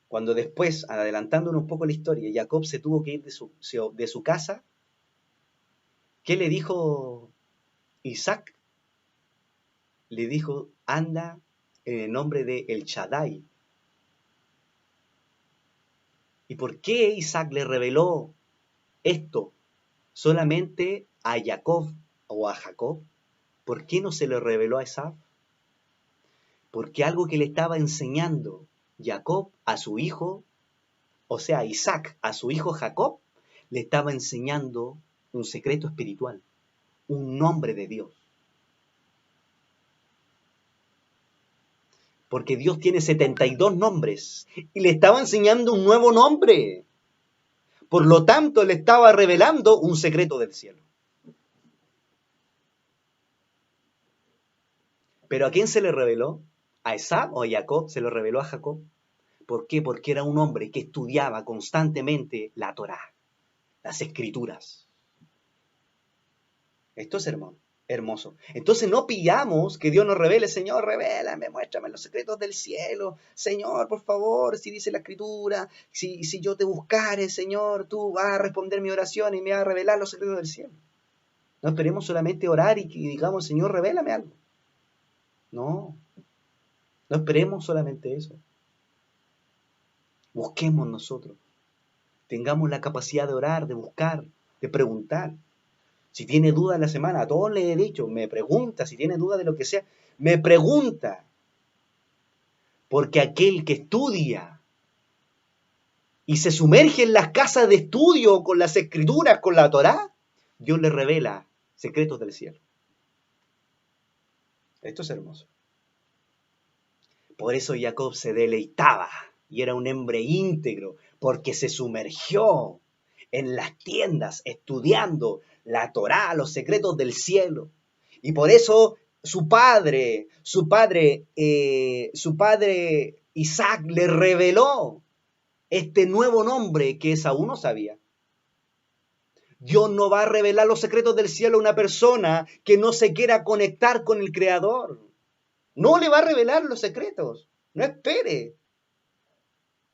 Cuando después, adelantándonos un poco la historia, Jacob se tuvo que ir de su casa, ¿qué le dijo Isaac? Le dijo, anda en el nombre de El Shaddai. ¿Y por qué Isaac le reveló esto solamente a Jacob o a Jacob? ¿Por qué no se le reveló a Esab? Porque algo que le estaba enseñando Jacob a su hijo, o sea, Isaac a su hijo Jacob, le estaba enseñando un secreto espiritual, un nombre de Dios. Porque Dios tiene 72 nombres y le estaba enseñando un nuevo nombre. Por lo tanto, le estaba revelando un secreto del cielo. ¿Pero a quién se le reveló? ¿A Esab o a Jacob? Se lo reveló a Jacob. ¿Por qué? Porque era un hombre que estudiaba constantemente la Torá, las escrituras. Esto es hermoso. Entonces no pillamos que Dios nos revele, Señor, revélame, muéstrame los secretos del cielo. Señor, por favor, si dice la escritura, si yo te buscare, Señor, tú vas a responder mi oración y me vas a revelar los secretos del cielo. No esperemos solamente orar y digamos, Señor, revélame algo. No esperemos solamente eso. Busquemos nosotros. Tengamos la capacidad de orar, de buscar, de preguntar. Si tiene duda en la semana, a todos les he dicho, me pregunta, si tiene duda de lo que sea, me pregunta. Porque aquel que estudia y se sumerge en las casas de estudio con las escrituras, con la Torá, Dios le revela secretos del cielo. Esto es hermoso. Por eso Jacob se deleitaba y era un hombre íntegro, porque se sumergió en las tiendas estudiando la Torá, los secretos del cielo. Y por eso su padre Isaac le reveló este nuevo nombre que Esaú no sabía. Dios no va a revelar los secretos del cielo a una persona que no se quiera conectar con el Creador. No le va a revelar los secretos. No espere.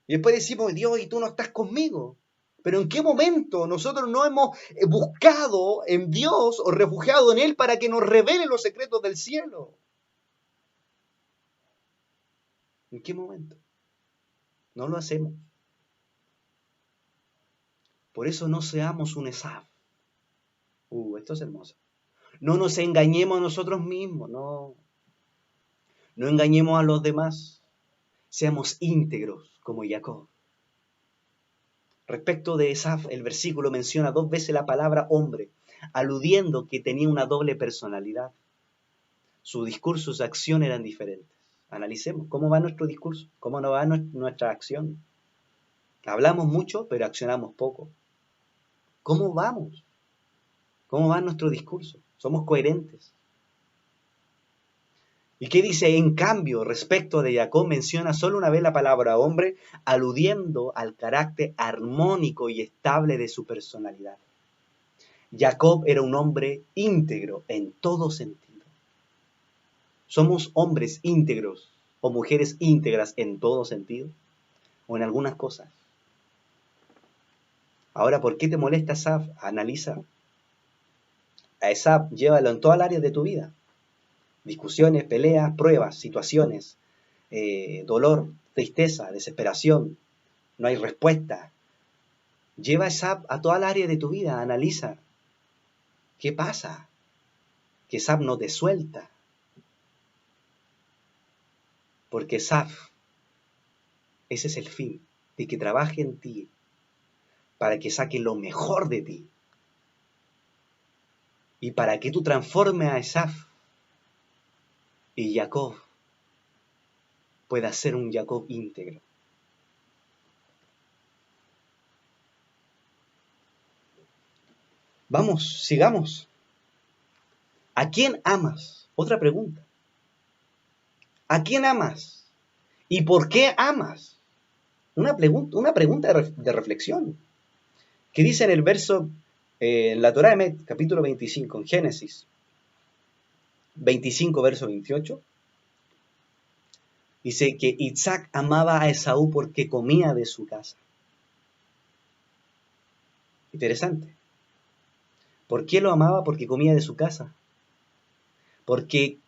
Y después decimos, Dios, y tú no estás conmigo. Pero ¿en qué momento nosotros no hemos buscado en Dios o refugiado en Él para que nos revele los secretos del cielo? ¿En qué momento? No lo hacemos. Por eso no seamos un Esab. Esto es hermoso. No nos engañemos a nosotros mismos, no. No engañemos a los demás. Seamos íntegros como Jacob. Respecto de Esaf, el versículo menciona 2 veces la palabra hombre, aludiendo que tenía una doble personalidad. Su discurso, su acción eran diferentes. Analicemos cómo va nuestro discurso, cómo no va nuestra acción. Hablamos mucho, pero accionamos poco. ¿Cómo vamos? ¿Cómo va nuestro discurso? ¿Somos coherentes? ¿Y qué dice? En cambio, respecto de Jacob, menciona solo una vez la palabra hombre, aludiendo al carácter armónico y estable de su personalidad. Jacob era un hombre íntegro en todo sentido. ¿Somos hombres íntegros o mujeres íntegras en todo sentido? ¿O en algunas cosas? Ahora, ¿por qué te molesta Esaf? Analiza. A Esaf, llévalo en todas las áreas de tu vida. Discusiones, peleas, pruebas, situaciones, dolor, tristeza, desesperación, no hay respuesta. Lleva a Esaf a todas las áreas de tu vida, analiza. ¿Qué pasa? Que Esaf no te suelta. Porque Esaf, ese es el fin, de que trabaje en ti, para que saque lo mejor de ti. Y para que tú transformes a Esaf y Jacob pueda ser un Jacob íntegro. Vamos, sigamos. ¿A quién amas? Otra pregunta. ¿A quién amas? ¿Y por qué amas? Una pregunta de reflexión. ¿Qué dice en el verso, en la Torá de capítulo 25, en Génesis 25, verso 28? Dice que Isaac amaba a Esaú porque comía de su casa. Interesante. ¿Por qué lo amaba? Porque comía de su casa. Porque,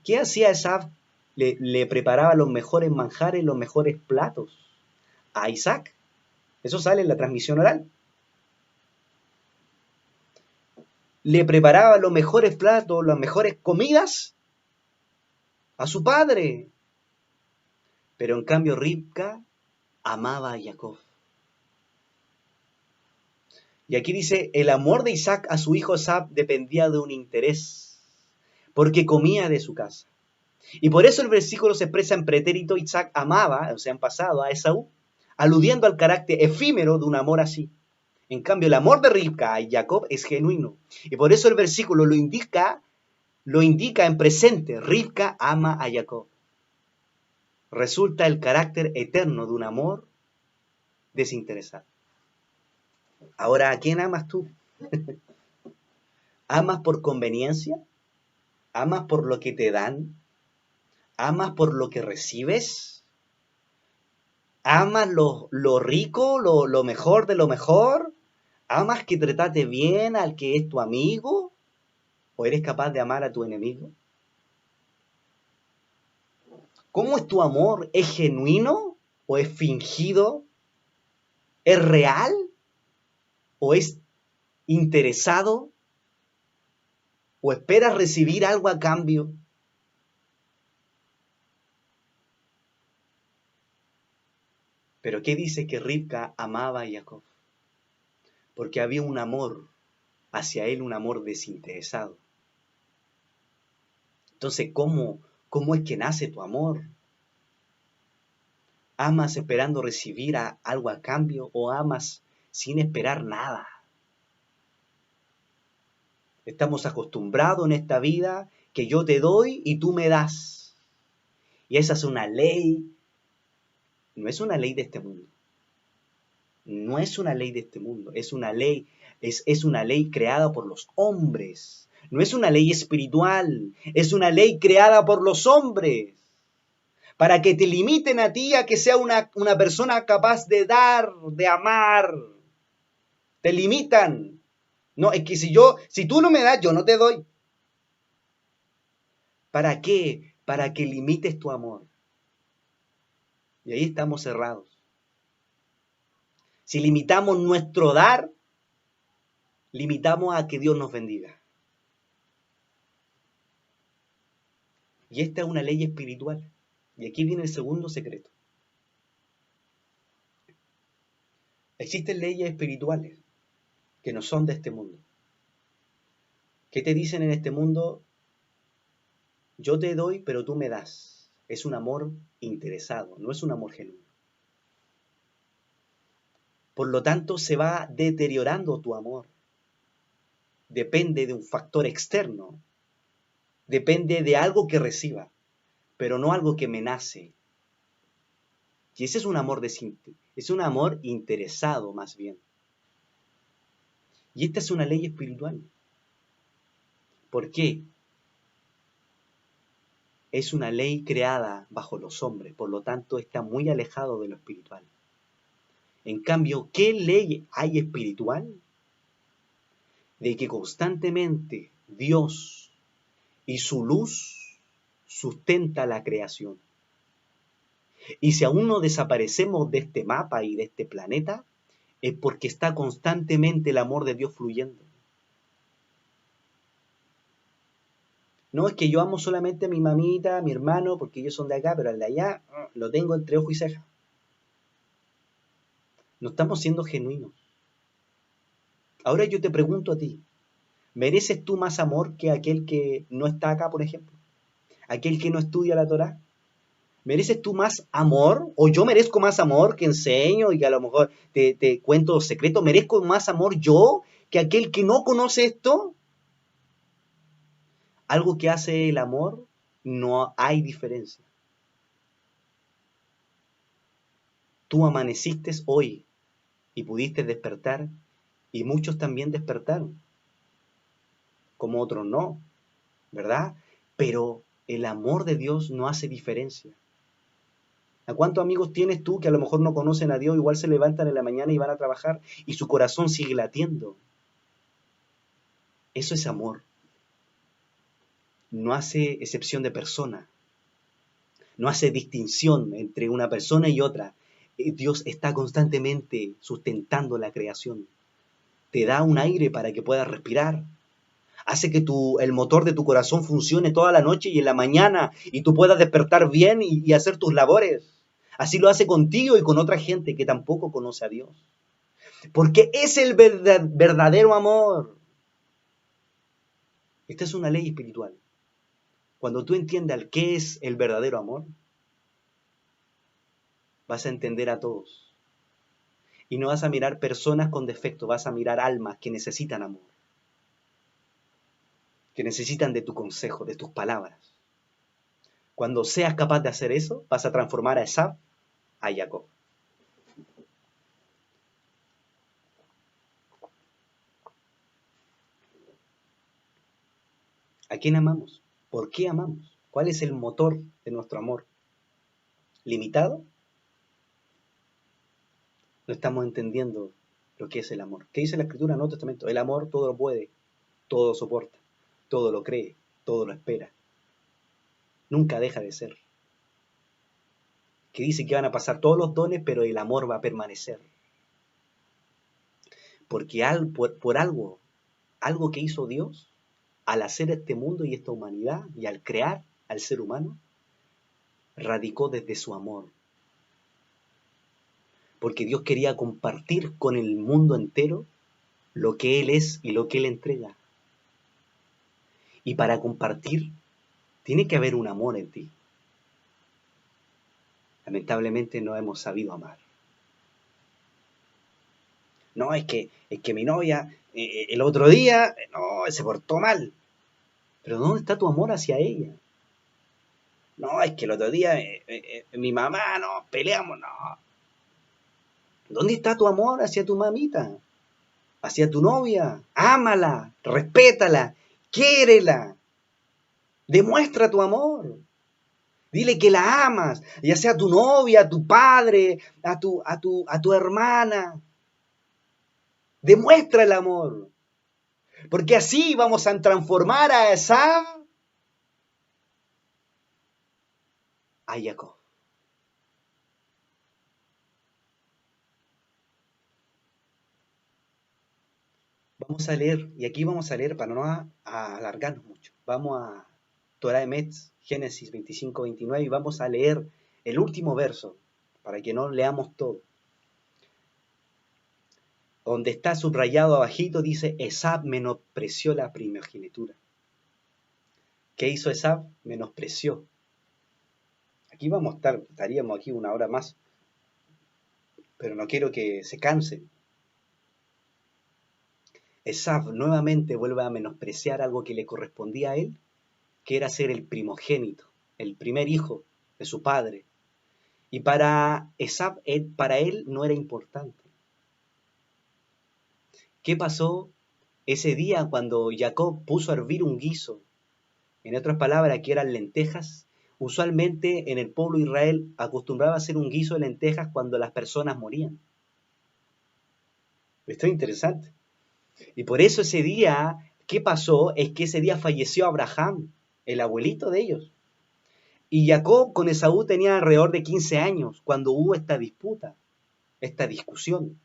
¿qué hacía Esaú? Le preparaba los mejores manjares, los mejores platos a Isaac. Eso sale en la transmisión oral. Le preparaba los mejores platos, las mejores comidas a su padre. Pero en cambio Ribka amaba a Jacob. Y aquí dice, el amor de Isaac a su hijo Esab dependía de un interés, porque comía de su casa. Y por eso el versículo se expresa en pretérito, Isaac amaba, o sea, en pasado, a Esaú, aludiendo al carácter efímero de un amor así. En cambio, el amor de Rivka y Jacob es genuino. Y por eso el versículo lo indica en presente. Rivka ama a Jacob. Resulta el carácter eterno de un amor desinteresado. Ahora, ¿a quién amas tú? ¿Amas por conveniencia? ¿Amas por lo que te dan? ¿Amas por lo que recibes? ¿Amas lo rico, lo mejor de lo mejor? ¿Amas que te trate bien al que es tu amigo? ¿O eres capaz de amar a tu enemigo? ¿Cómo es tu amor? ¿Es genuino o es fingido? ¿Es real o es interesado? ¿O esperas recibir algo a cambio? Pero ¿qué dice que Rivka amaba a Jacob? Porque había un amor hacia él, un amor desinteresado. Entonces, ¿cómo es que nace tu amor? ¿Amas esperando recibir algo a cambio o amas sin esperar nada? Estamos acostumbrados en esta vida que yo te doy y tú me das. Y esa es una ley, no es una ley de este mundo. No es una ley de este mundo, es una ley, es una ley creada por los hombres. No es una ley espiritual, es una ley creada por los hombres. Para que te limiten a ti a que sea una persona capaz de dar, de amar. Te limitan. No, es que si tú no me das, yo no te doy. ¿Para qué? Para que limites tu amor. Y ahí estamos cerrados. Si limitamos nuestro dar, limitamos a que Dios nos bendiga. Y esta es una ley espiritual. Y aquí viene el segundo secreto. Existen leyes espirituales que no son de este mundo. ¿Qué te dicen en este mundo? Yo te doy, pero tú me das. Es un amor interesado, no es un amor genuino. Por lo tanto, se va deteriorando tu amor. Depende de un factor externo. Depende de algo que reciba, pero no algo que me nace. Y ese es un amor interesado más bien. Y esta es una ley espiritual. ¿Por qué? Es una ley creada bajo los hombres, por lo tanto está muy alejado de lo espiritual. En cambio, ¿qué ley hay espiritual? De que constantemente Dios y su luz sustenta la creación. Y si aún no desaparecemos de este mapa y de este planeta, es porque está constantemente el amor de Dios fluyendo. No es que yo amo solamente a mi mamita, a mi hermano, porque ellos son de acá, pero al de allá lo tengo entre ojo y ceja. No estamos siendo genuinos. Ahora yo te pregunto a ti, ¿mereces tú más amor que aquel que no está acá, por ejemplo? ¿Aquel que no estudia la Torá? ¿Mereces tú más amor? ¿O yo merezco más amor que enseño y que a lo mejor te cuento secretos? ¿Merezco más amor yo que aquel que no conoce esto? Algo que hace el amor, no hay diferencia. Tú amaneciste hoy y pudiste despertar y muchos también despertaron, como otros no, ¿verdad? Pero el amor de Dios no hace diferencia. ¿A cuántos amigos tienes tú que a lo mejor no conocen a Dios, igual se levantan en la mañana y van a trabajar y su corazón sigue latiendo? Eso es amor. No hace excepción de persona. No hace distinción entre una persona y otra. Dios está constantemente sustentando la creación. Te da un aire para que puedas respirar. Hace que el motor de tu corazón funcione toda la noche y en la mañana y tú puedas despertar bien y hacer tus labores. Así lo hace contigo y con otra gente que tampoco conoce a Dios. Porque es el verdadero amor. Esta es una ley espiritual. Cuando tú entiendas qué es el verdadero amor, vas a entender a todos. Y no vas a mirar personas con defecto, vas a mirar almas que necesitan amor, que necesitan de tu consejo, de tus palabras. Cuando seas capaz de hacer eso, vas a transformar a Esab a Jacob. ¿A quién amamos? ¿Por qué amamos? ¿Cuál es el motor de nuestro amor? ¿Limitado? No estamos entendiendo lo que es el amor. ¿Qué dice la Escritura en el Nuevo Testamento? El amor todo lo puede, todo lo soporta, todo lo cree, todo lo espera. Nunca deja de ser. Que dice que van a pasar todos los dones, pero el amor va a permanecer. Porque por algo que hizo Dios, al hacer este mundo y esta humanidad, y al crear al ser humano, radicó desde su amor. Porque Dios quería compartir con el mundo entero lo que Él es y lo que Él entrega. Y para compartir, tiene que haber un amor en ti. Lamentablemente no hemos sabido amar. No, es que mi novia el otro día, no, se portó mal. Pero ¿dónde está tu amor hacia ella? No, es que el otro día mi mamá, no, peleamos, no. ¿Dónde está tu amor hacia tu mamita? Hacia tu novia. Ámala, respétala, quiérela. Demuestra tu amor. Dile que la amas, ya sea a tu novia, a tu padre, a tu hermana. Demuestra el amor. Porque así vamos a transformar a Esab a Jacob. Vamos a leer, y aquí vamos a leer para no alargarnos mucho. Vamos a Torah Emetz, Génesis 25-29, y vamos a leer el último verso, para que no leamos todo. Donde está subrayado abajito, dice, Esab menospreció la primogenitura. ¿Qué hizo Esab? Menospreció. Aquí estaríamos aquí una hora más, pero no quiero que se cansen. Esab nuevamente vuelve a menospreciar algo que le correspondía a él, que era ser el primogénito, el primer hijo de su padre. Y para Esab, para él no era importante. ¿Qué pasó ese día cuando Jacob puso a hervir un guiso? En otras palabras, que eran lentejas. Usualmente en el pueblo de Israel acostumbraba a hacer un guiso de lentejas cuando las personas morían. Esto es interesante. Y por eso ese día, ¿qué pasó? Es que ese día falleció Abraham, el abuelito de ellos. Y Jacob con Esaú tenía alrededor de 15 años cuando hubo esta disputa, esta discusión.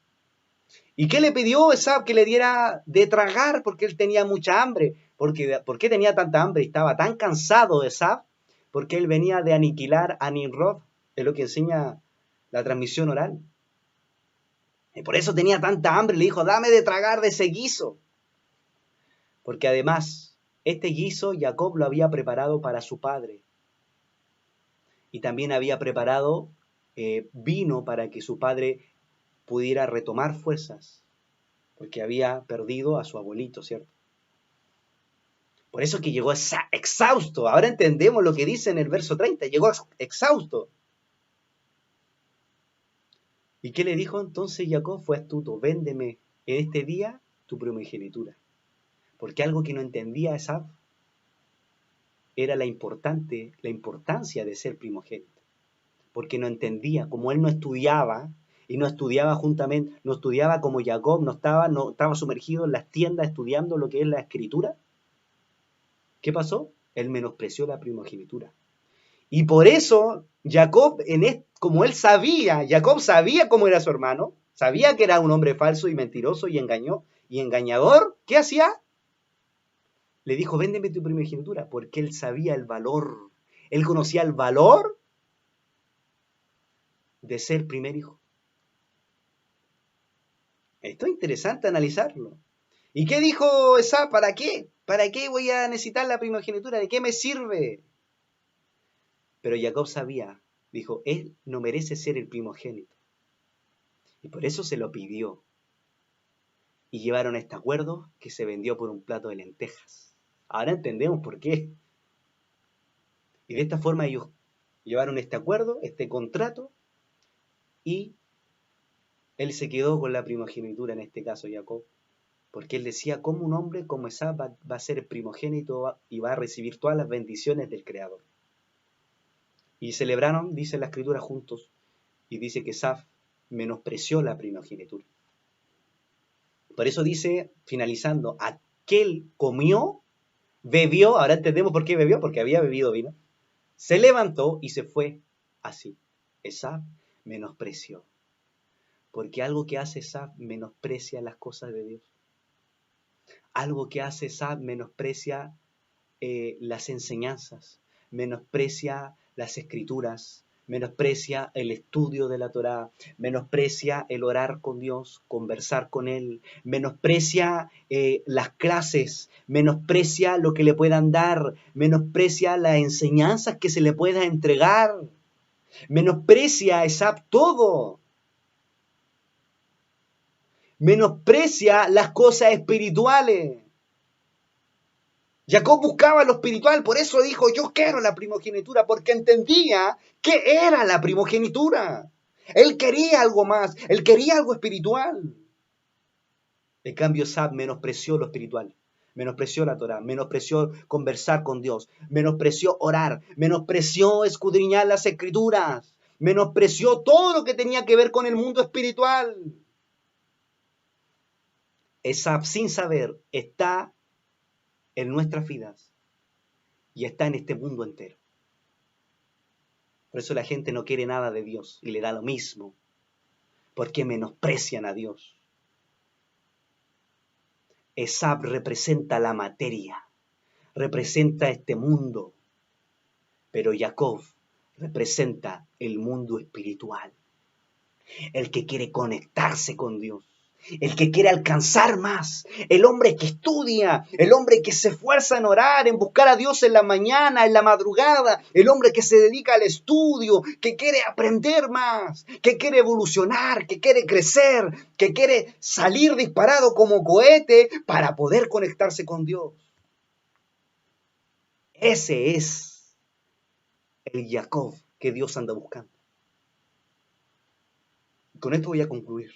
¿Y qué le pidió Esaú? Que le diera de tragar porque él tenía mucha hambre. ¿Por qué tenía tanta hambre? Estaba tan cansado de Esaú porque él venía de aniquilar a Nimrod. Es lo que enseña la transmisión oral. Y por eso tenía tanta hambre. Le dijo, dame de tragar de ese guiso. Porque además, este guiso Jacob lo había preparado para su padre. Y también había preparado vino para que su padre pudiera retomar fuerzas, porque había perdido a su abuelito, ¿cierto? Por eso que llegó exhausto. Ahora entendemos lo que dice en el verso 30. Llegó exhausto. ¿Y qué le dijo entonces Jacob? Fue astuto. Véndeme en este día tu primogenitura. Porque algo que no entendía Esab era la importancia de ser primogénito. Porque no entendía, como él no estudiaba, y no estudiaba juntamente, no estudiaba como Jacob, no estaba sumergido en las tiendas estudiando lo que es la escritura. ¿Qué pasó? Él menospreció la primogenitura. Y por eso Jacob, como él sabía, Jacob sabía cómo era su hermano, sabía que era un hombre falso y mentiroso y engañador, ¿qué hacía? Le dijo, véndeme tu primogenitura, porque él sabía el valor, él conocía el valor de ser primer hijo. Esto es interesante analizarlo. ¿Y qué dijo Esab? ¿Para qué? ¿Para qué voy a necesitar la primogenitura? ¿De qué me sirve? Pero Jacob sabía, dijo, él no merece ser el primogénito. Y por eso se lo pidió. Y llevaron este acuerdo que se vendió por un plato de lentejas. Ahora entendemos por qué. Y de esta forma ellos llevaron este acuerdo, este contrato, y él se quedó con la primogenitura, en este caso Jacob, porque él decía, ¿cómo un hombre como Esab va a ser primogénito y va a recibir todas las bendiciones del Creador? Y celebraron, dice la Escritura, juntos, y dice que Esab menospreció la primogenitura. Por eso dice, finalizando, aquel comió, bebió, ahora entendemos por qué bebió, porque había bebido vino, se levantó y se fue así. Esab menospreció. Porque algo que hace Esab menosprecia las cosas de Dios. Algo que hace Esab menosprecia las enseñanzas, menosprecia las escrituras, menosprecia el estudio de la Torá, menosprecia el orar con Dios, conversar con Él, menosprecia las clases, menosprecia lo que le puedan dar, menosprecia las enseñanzas que se le pueda entregar, menosprecia a Esab todo. Menosprecia las cosas espirituales. Jacob buscaba lo espiritual, por eso dijo, yo quiero la primogenitura, porque entendía qué era la primogenitura. Él quería algo más, él quería algo espiritual. En cambio, Esab menospreció lo espiritual, menospreció la Torá, menospreció conversar con Dios, menospreció orar, menospreció escudriñar las escrituras, menospreció todo lo que tenía que ver con el mundo espiritual. Esab, sin saber, está en nuestras vidas y está en este mundo entero. Por eso la gente no quiere nada de Dios y le da lo mismo, porque menosprecian a Dios. Esab representa la materia, representa este mundo, pero Jacob representa el mundo espiritual, el que quiere conectarse con Dios, el que quiere alcanzar más, el hombre que estudia, el hombre que se esfuerza en orar, en buscar a Dios en la mañana, en la madrugada, el hombre que se dedica al estudio, que quiere aprender más, que quiere evolucionar, que quiere crecer, que quiere salir disparado como cohete para poder conectarse con Dios. Ese es el Jacob que Dios anda buscando. Con esto voy a concluir.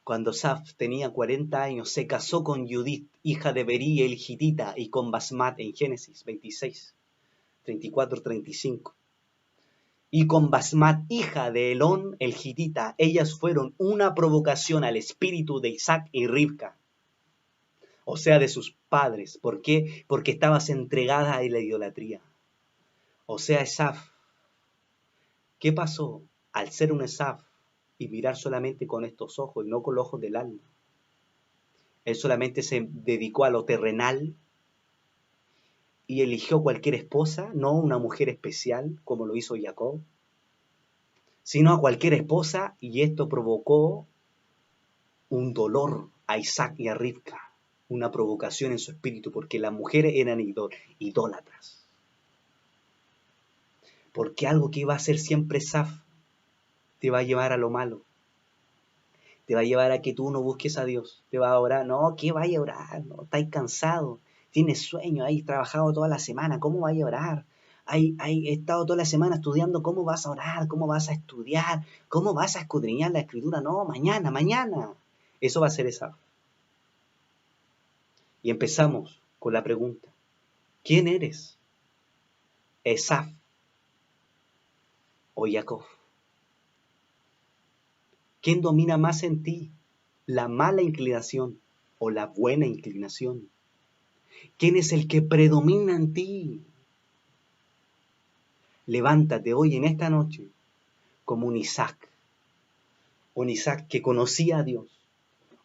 Cuando Esab tenía 40 años, se casó con Judith, hija de Berí el Gitita, y con Basmat en Génesis 26, 34-35. Y con Basmat, hija de Elón el Gitita, ellas fueron una provocación al espíritu de Isaac y Ribca, o sea, de sus padres. ¿Por qué? Porque estabas entregada a la idolatría. O sea, Esab. ¿Qué pasó al ser un Esab y mirar solamente con estos ojos y no con los ojos del alma? Él solamente se dedicó a lo terrenal y eligió cualquier esposa, no una mujer especial como lo hizo Jacob, sino a cualquier esposa, y esto provocó un dolor a Isaac y a Ribca, una provocación en su espíritu, porque las mujeres eran idólatras. Porque algo que iba a ser siempre Esab te va a llevar a lo malo. Te va a llevar a que tú no busques a Dios. Te va a orar. No, ¿qué vaya a orar? No, estáis cansado. Tienes sueño. Has trabajado toda la semana. ¿Cómo vaya a orar? He estado toda la semana estudiando. ¿Cómo vas a orar? ¿Cómo vas a estudiar? ¿Cómo vas a escudriñar la escritura? No, mañana. Eso va a ser Esab. Y empezamos con la pregunta. ¿Quién eres? ¿Esab o Jacob? ¿Quién domina más en ti? ¿La mala inclinación o la buena inclinación? ¿Quién es el que predomina en ti? Levántate hoy en esta noche como un Isaac que conocía a Dios,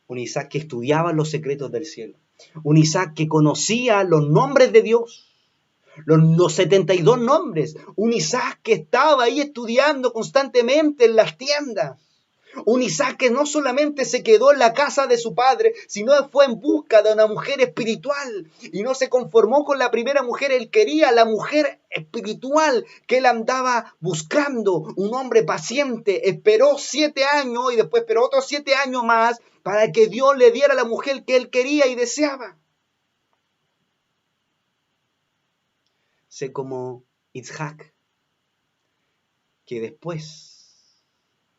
un Isaac que estudiaba los secretos del cielo, un Isaac que conocía los nombres de Dios, los 72 nombres, un Isaac que estaba ahí estudiando constantemente en las tiendas, Un Isaac que no solamente se quedó en la casa de su padre, sino fue en busca de una mujer espiritual. Y no se conformó con la primera mujer, él quería la mujer espiritual que él andaba buscando. Un hombre paciente, esperó 7 años y después esperó otros 7 años más para que Dios le diera la mujer que él quería y deseaba. Sé como Isaac, que después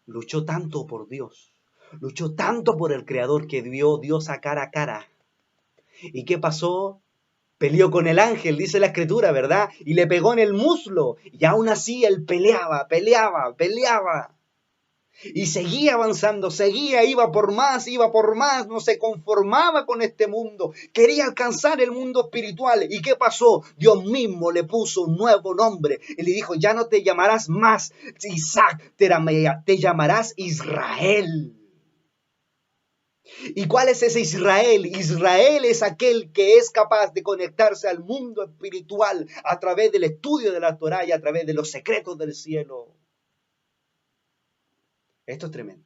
luchó tanto por Dios, luchó tanto por el Creador que vio Dios a cara. ¿Y qué pasó? Peleó con el ángel, dice la escritura, ¿verdad? Y le pegó en el muslo. Y aún así él peleaba. Y seguía avanzando, iba por más, no se conformaba con este mundo. Quería alcanzar el mundo espiritual. ¿Y qué pasó? Dios mismo le puso un nuevo nombre. Y le dijo, ya no te llamarás más Isaac, te llamarás Israel. ¿Y cuál es ese Israel? Israel es aquel que es capaz de conectarse al mundo espiritual a través del estudio de la Torá y a través de los secretos del cielo. Esto es tremendo.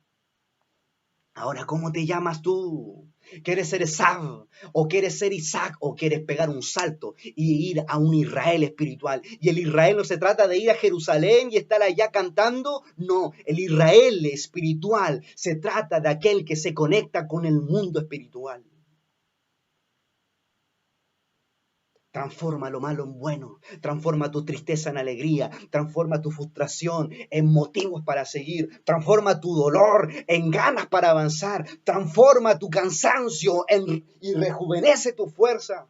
Ahora, ¿cómo te llamas tú? ¿Quieres ser Esav? ¿O quieres ser Isaac? ¿O quieres pegar un salto y ir a un Israel espiritual? Y el Israel no se trata de ir a Jerusalén y estar allá cantando. No, el Israel espiritual se trata de aquel que se conecta con el mundo espiritual. Transforma lo malo en bueno, transforma tu tristeza en alegría, transforma tu frustración en motivos para seguir, transforma tu dolor en ganas para avanzar, transforma tu cansancio y rejuvenece tu fuerza.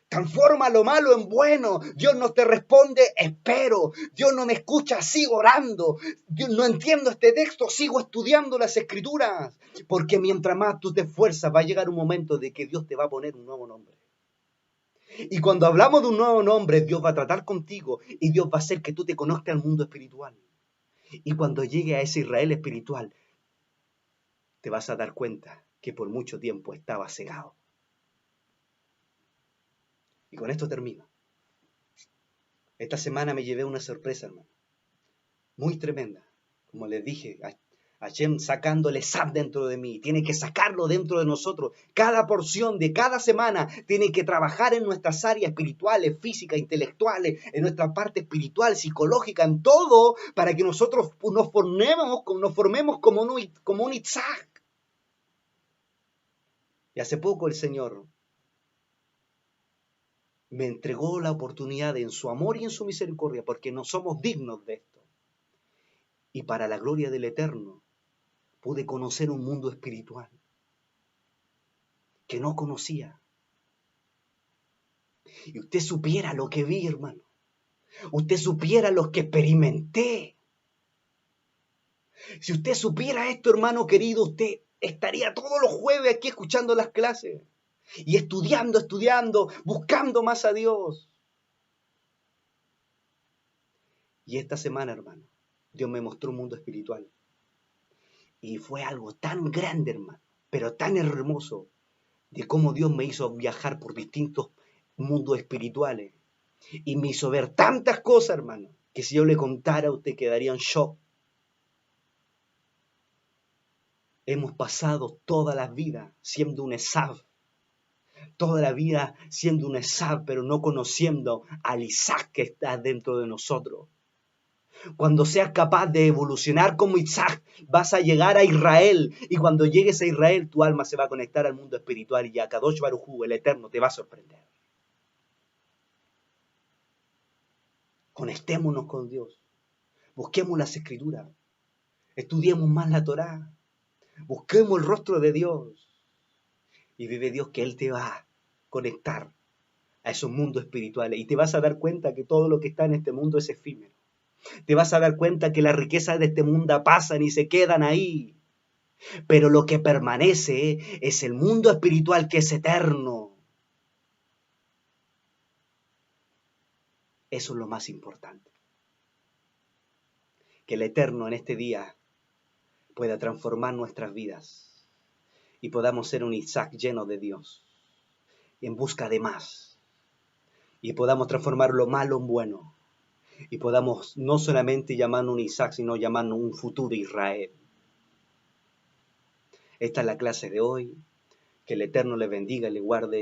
Transforma lo malo en bueno. Dios no te responde, espero. Dios no me escucha, sigo orando. Dios, no entiendo este texto, sigo estudiando las escrituras. Porque mientras más tú te esfuerzas, va a llegar un momento de que Dios te va a poner un nuevo nombre. Y cuando hablamos de un nuevo nombre, Dios va a tratar contigo y Dios va a hacer que tú te conozcas al mundo espiritual. Y cuando llegue a ese Israel espiritual, te vas a dar cuenta que por mucho tiempo estaba cegado. Y con esto termino. Esta semana me llevé una sorpresa, hermano. Muy tremenda. Como les dije, Hashem sacándole sab dentro de mí. Tiene que sacarlo dentro de nosotros. Cada porción de cada semana tiene que trabajar en nuestras áreas espirituales, físicas, intelectuales, en nuestra parte espiritual, psicológica, en todo, para que nosotros nos formemos como un Isaac. Y hace poco el Señor me entregó la oportunidad en su amor y en su misericordia, porque no somos dignos de esto. Y para la gloria del Eterno, pude conocer un mundo espiritual que no conocía. Y usted supiera lo que vi, hermano. Usted supiera lo que experimenté. Si usted supiera esto, hermano querido, usted estaría todos los jueves aquí escuchando las clases y estudiando, buscando más a Dios. Y esta semana, hermano, Dios me mostró un mundo espiritual. Y fue algo tan grande, hermano, pero tan hermoso, de cómo Dios me hizo viajar por distintos mundos espirituales. Y me hizo ver tantas cosas, hermano, que si yo le contara a usted quedaría en shock. Hemos pasado toda la vida siendo un Esav. Toda la vida siendo un Esav, pero no conociendo al Isaac que está dentro de nosotros. Cuando seas capaz de evolucionar como Isaac, vas a llegar a Israel. Y cuando llegues a Israel, tu alma se va a conectar al mundo espiritual y a Kadosh Baruj Hu, el Eterno, te va a sorprender. Conectémonos con Dios. Busquemos las Escrituras. Estudiemos más la Torá. Busquemos el rostro de Dios. Y vive Dios que Él te va a conectar a esos mundos espirituales. Y te vas a dar cuenta que todo lo que está en este mundo es efímero. Te vas a dar cuenta que las riquezas de este mundo pasan y se quedan ahí. Pero lo que permanece es el mundo espiritual que es eterno. Eso es lo más importante. Que el Eterno en este día pueda transformar nuestras vidas y podamos ser un Isaac lleno de Dios, en busca de más, y podamos transformar lo malo en bueno, y podamos no solamente llamarnos un Isaac, sino llamarnos un futuro Israel. Esta es la clase de hoy. Que el Eterno les bendiga y les guarde.